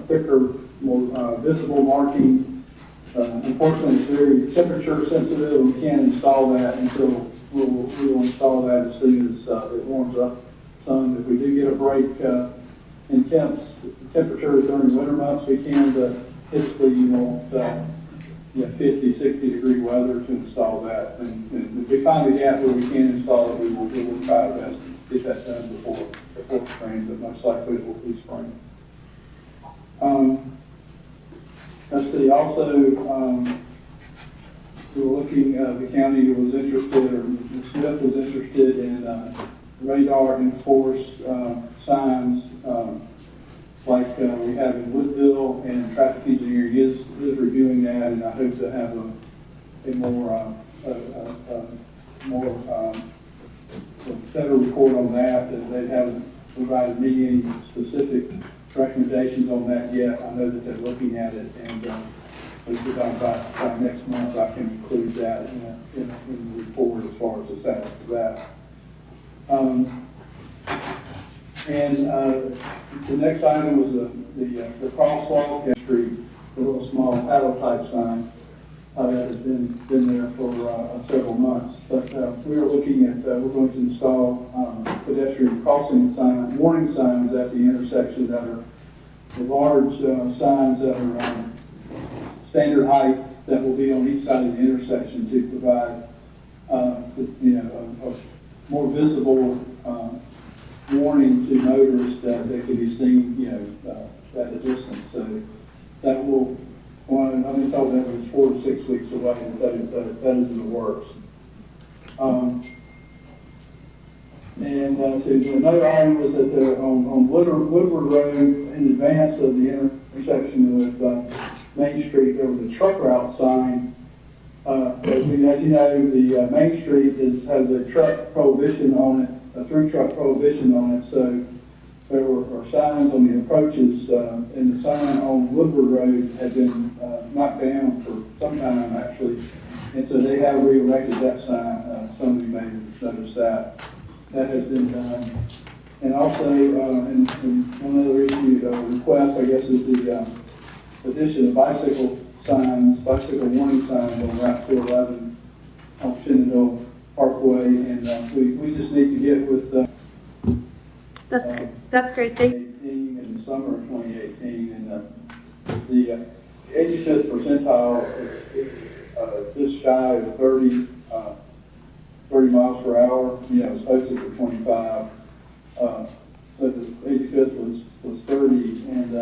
thicker, more visible marking. Unfortunately, it's very temperature sensitive, and we can't install that until we'll install that as soon as it warms up some. If we do get a break in temperatures during the winter months, we can, but typically you want 50, 60 degree weather to install that. And if we find a gap where we can install it, we will try our best to get that done before spring, but most likely it will be spring. Let's see, also, we were looking, the county was interested, or Smith was interested in radar enforced signs like we have in Woodville, and traffic engineering is reviewing that, and I hope to have a more better report on that. They haven't provided me any specific recommendations on that yet. I know that they're looking at it, and by next month I can include that in the report as far as the status of that. The next item was the crosswalk at Street, the little small paddle type sign that has been there for several months. But we are looking at, we're going to install pedestrian crossing sign, warning signs at the intersection that are the large signs that are standard height that will be on each side of the intersection to provide, a more visible warning to motorists that they could be seen, at a distance. So that will, I've been told that was 4 to 6 weeks away, and that is in the works. So another item was that on Woodward Road, in advance of the intersection with Main Street, there was a truck route sign. As you know, the Main Street has a truck prohibition on it, a through truck prohibition on it. So there were signs on the approaches, and the sign on Woodward Road had been knocked down for some time actually, and so they have re-erected that sign. Some of you may have noticed that. That has been done. And also, and one other issue, request, I guess, is the addition of bicycle warning signs on Route 411 on Shenandoah Parkway, and we just need to get with That's great. Thank you. In the summer of 2018, and the 85th percentile is just shy of 30 miles per hour. It's posted for 25. So the 85th was 30, and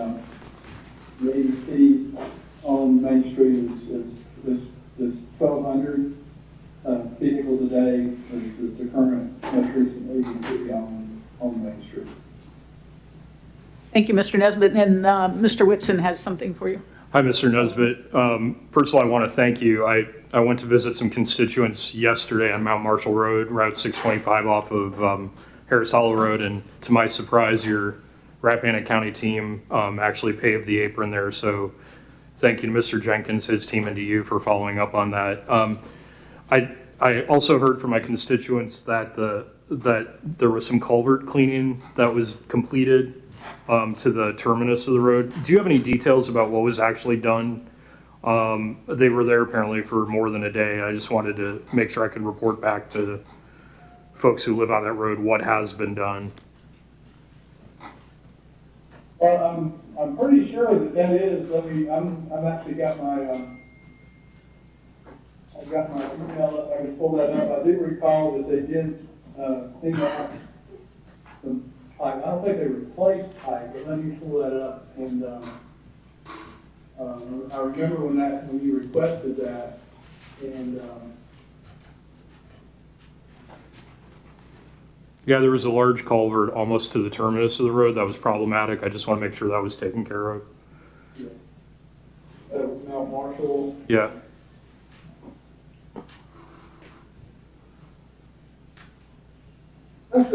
the ADP on Main Street is 1,200 vehicles a day. Is the current most recent ADP on Main Street. Thank you, Mr. Nesbitt. And Mr. Whitson has something for you. Hi, Mr. Nesbitt. First of all, I want to thank you. I went to visit some constituents yesterday on Mount Marshall Road, Route 625 off of Harris Hollow Road, and to my surprise, your Rappahannock County team actually paved the apron there. So thank you to Mr. Jenkins, his team, and to you for following up on that. I also heard from my constituents that that there was some culvert cleaning that was completed to the terminus of the road. Do you have any details about what was actually done? They were there apparently for more than a day. I just wanted to make sure I could report back to folks who live on that road what has been done. Well, I'm pretty sure that is. I mean, I've actually got my I've got my email up. I can pull that up. I do recall that they did clean out some pipe. I don't think they replaced pipe, but let me pull that up. And I remember when you requested that, and Yeah, there was a large culvert almost to the terminus of the road that was problematic. I just want to make sure that was taken care of. yeah. Mount Marshall. Yeah. That's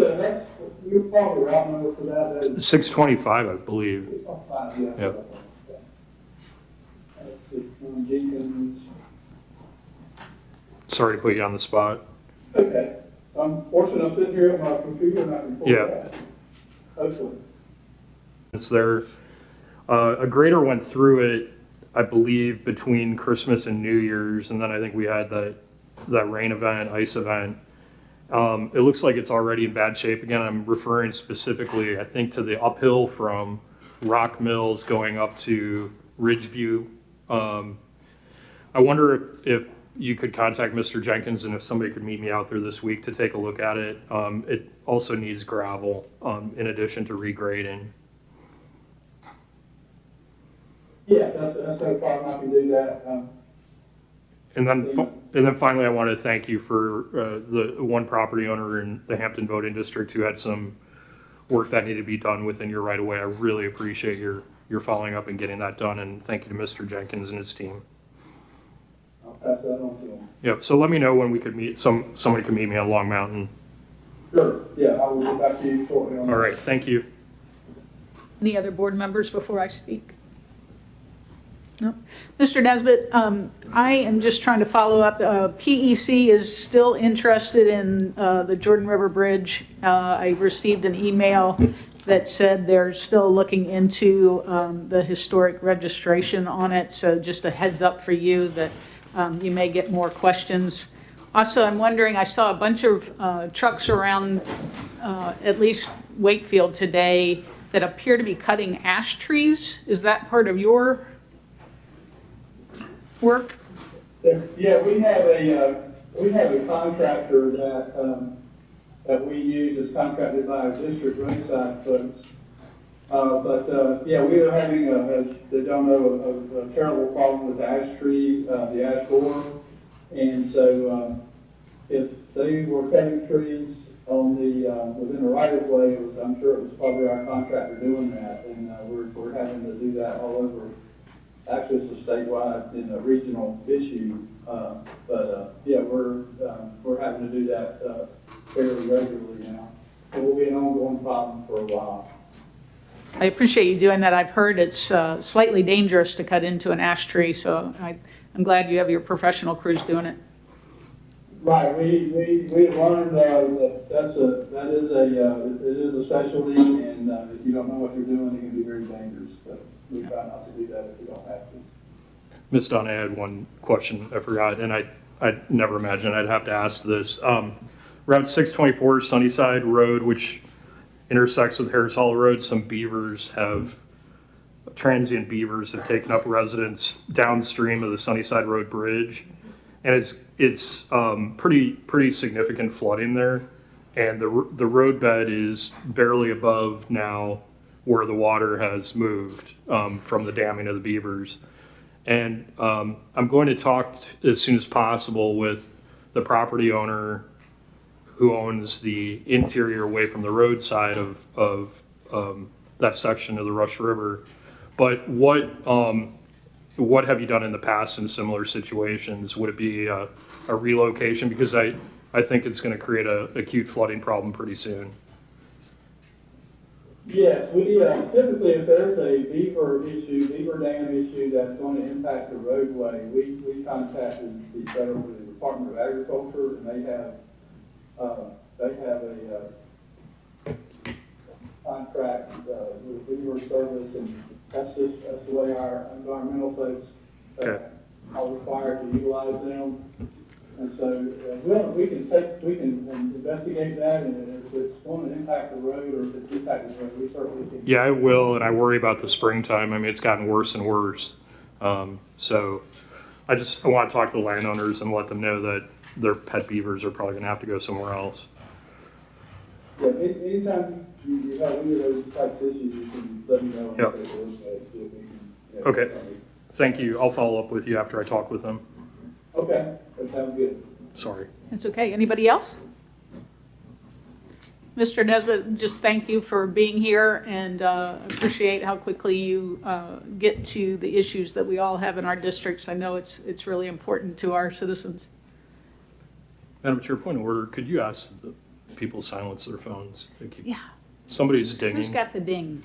you're probably route number for that. That is 625, I believe. 625, yes. Yep. That's Jenkins. Sorry to put you on the spot. Okay. I'm fortunate I'm sitting here at my computer and I can pull Yeah. that. Hopefully. It's there. A grader went through it, I believe, between Christmas and New Year's, and then I think we had that rain event, ice event. It looks like it's already in bad shape again. I'm referring specifically, I think, to the uphill from Rock Mills going up to Ridgeview. I wonder if you could contact Mr. Jenkins and if somebody could meet me out there this week to take a look at it. It also needs gravel in addition to regrading. Yeah, that's no problem. I can do that. And then And then finally, I want to thank you for the one property owner in the Hampton Voting District who had some work that needed to be done within your right of way. I really appreciate your following up and getting that done, and thank you to Mr. Jenkins and his team. I'll pass that on to him. Yep, so let me know when we could meet, somebody can meet me on Long Mountain. Sure, yeah, I will get back to you shortly on that. All right, thank you. Any other board members before I speak? No. Mr. Nesbitt, I am just trying to follow up. PEC is still interested in the Jordan River Bridge. I received an email that said they're still looking into the historic registration on it. So just a heads up for you that you may get more questions. Also, I'm wondering, I saw a bunch of trucks around at least Wakefield today that appear to be cutting ash trees. Is that part of your work? Yeah, we have a contractor that we use as contracted by our district roadside folks. Yeah, we are having, as they don't know, a terrible problem with the ash tree, the ash borer. And so if they were cutting trees on the, within the right of way, I'm sure it was probably our contractor doing that. And we're having to do that all over. Actually, it's a statewide and a regional issue. Yeah, we're having to do that fairly regularly now. It will be an ongoing problem for a while. I appreciate you doing that. I've heard it's slightly dangerous to cut into an ash tree, so I'm glad you have your professional crews doing it. Right, we learned that it is a specialty, and if you don't know what you're doing, it can be very dangerous. But we try not to do that if we don't have to. Ms. Dunn, I had one question I forgot, and I'd never imagined I'd have to ask this. Route 624 Sunnyside Road, which intersects with Harris Hollow Road, transient beavers have taken up residence downstream of the Sunnyside Road Bridge. And it's pretty significant flooding there. And the roadbed is barely above now where the water has moved from the damming of the beavers. And I'm going to talk as soon as possible with the property owner who owns the interior away from the roadside of that section of the Rush River. But what have you done in the past in similar situations? Would it be a relocation? Because I think it's going to create a acute flooding problem pretty soon. Yes, we typically, if there's a beaver dam issue that's going to impact the roadway, we contacted the Department of Agriculture, and they have a contract with Beaver Service, and that's the way our environmental folks are required to utilize them. And so we can investigate that, and if it's going to impact the road or if it's impacting the road, we certainly can. Yeah, I will, and I worry about the springtime. I mean, it's gotten worse and worse. So I want to talk to the landowners and let them know that their pet beavers are probably going to have to go somewhere else. Yeah, anytime you have any of those types of issues, you can let me know and take a look at it, see if we can. Okay, thank you. I'll follow up with you after I talk with them. Okay, that sounds good. Sorry. That's okay. Anybody else? Mr. Nesbitt, just thank you for being here, and appreciate how quickly you get to the issues that we all have in our districts. I know it's really important to our citizens. Madam Chair, point of order, could you ask the people to silence their phones? Yeah. Somebody's dinging. Who's got the ding?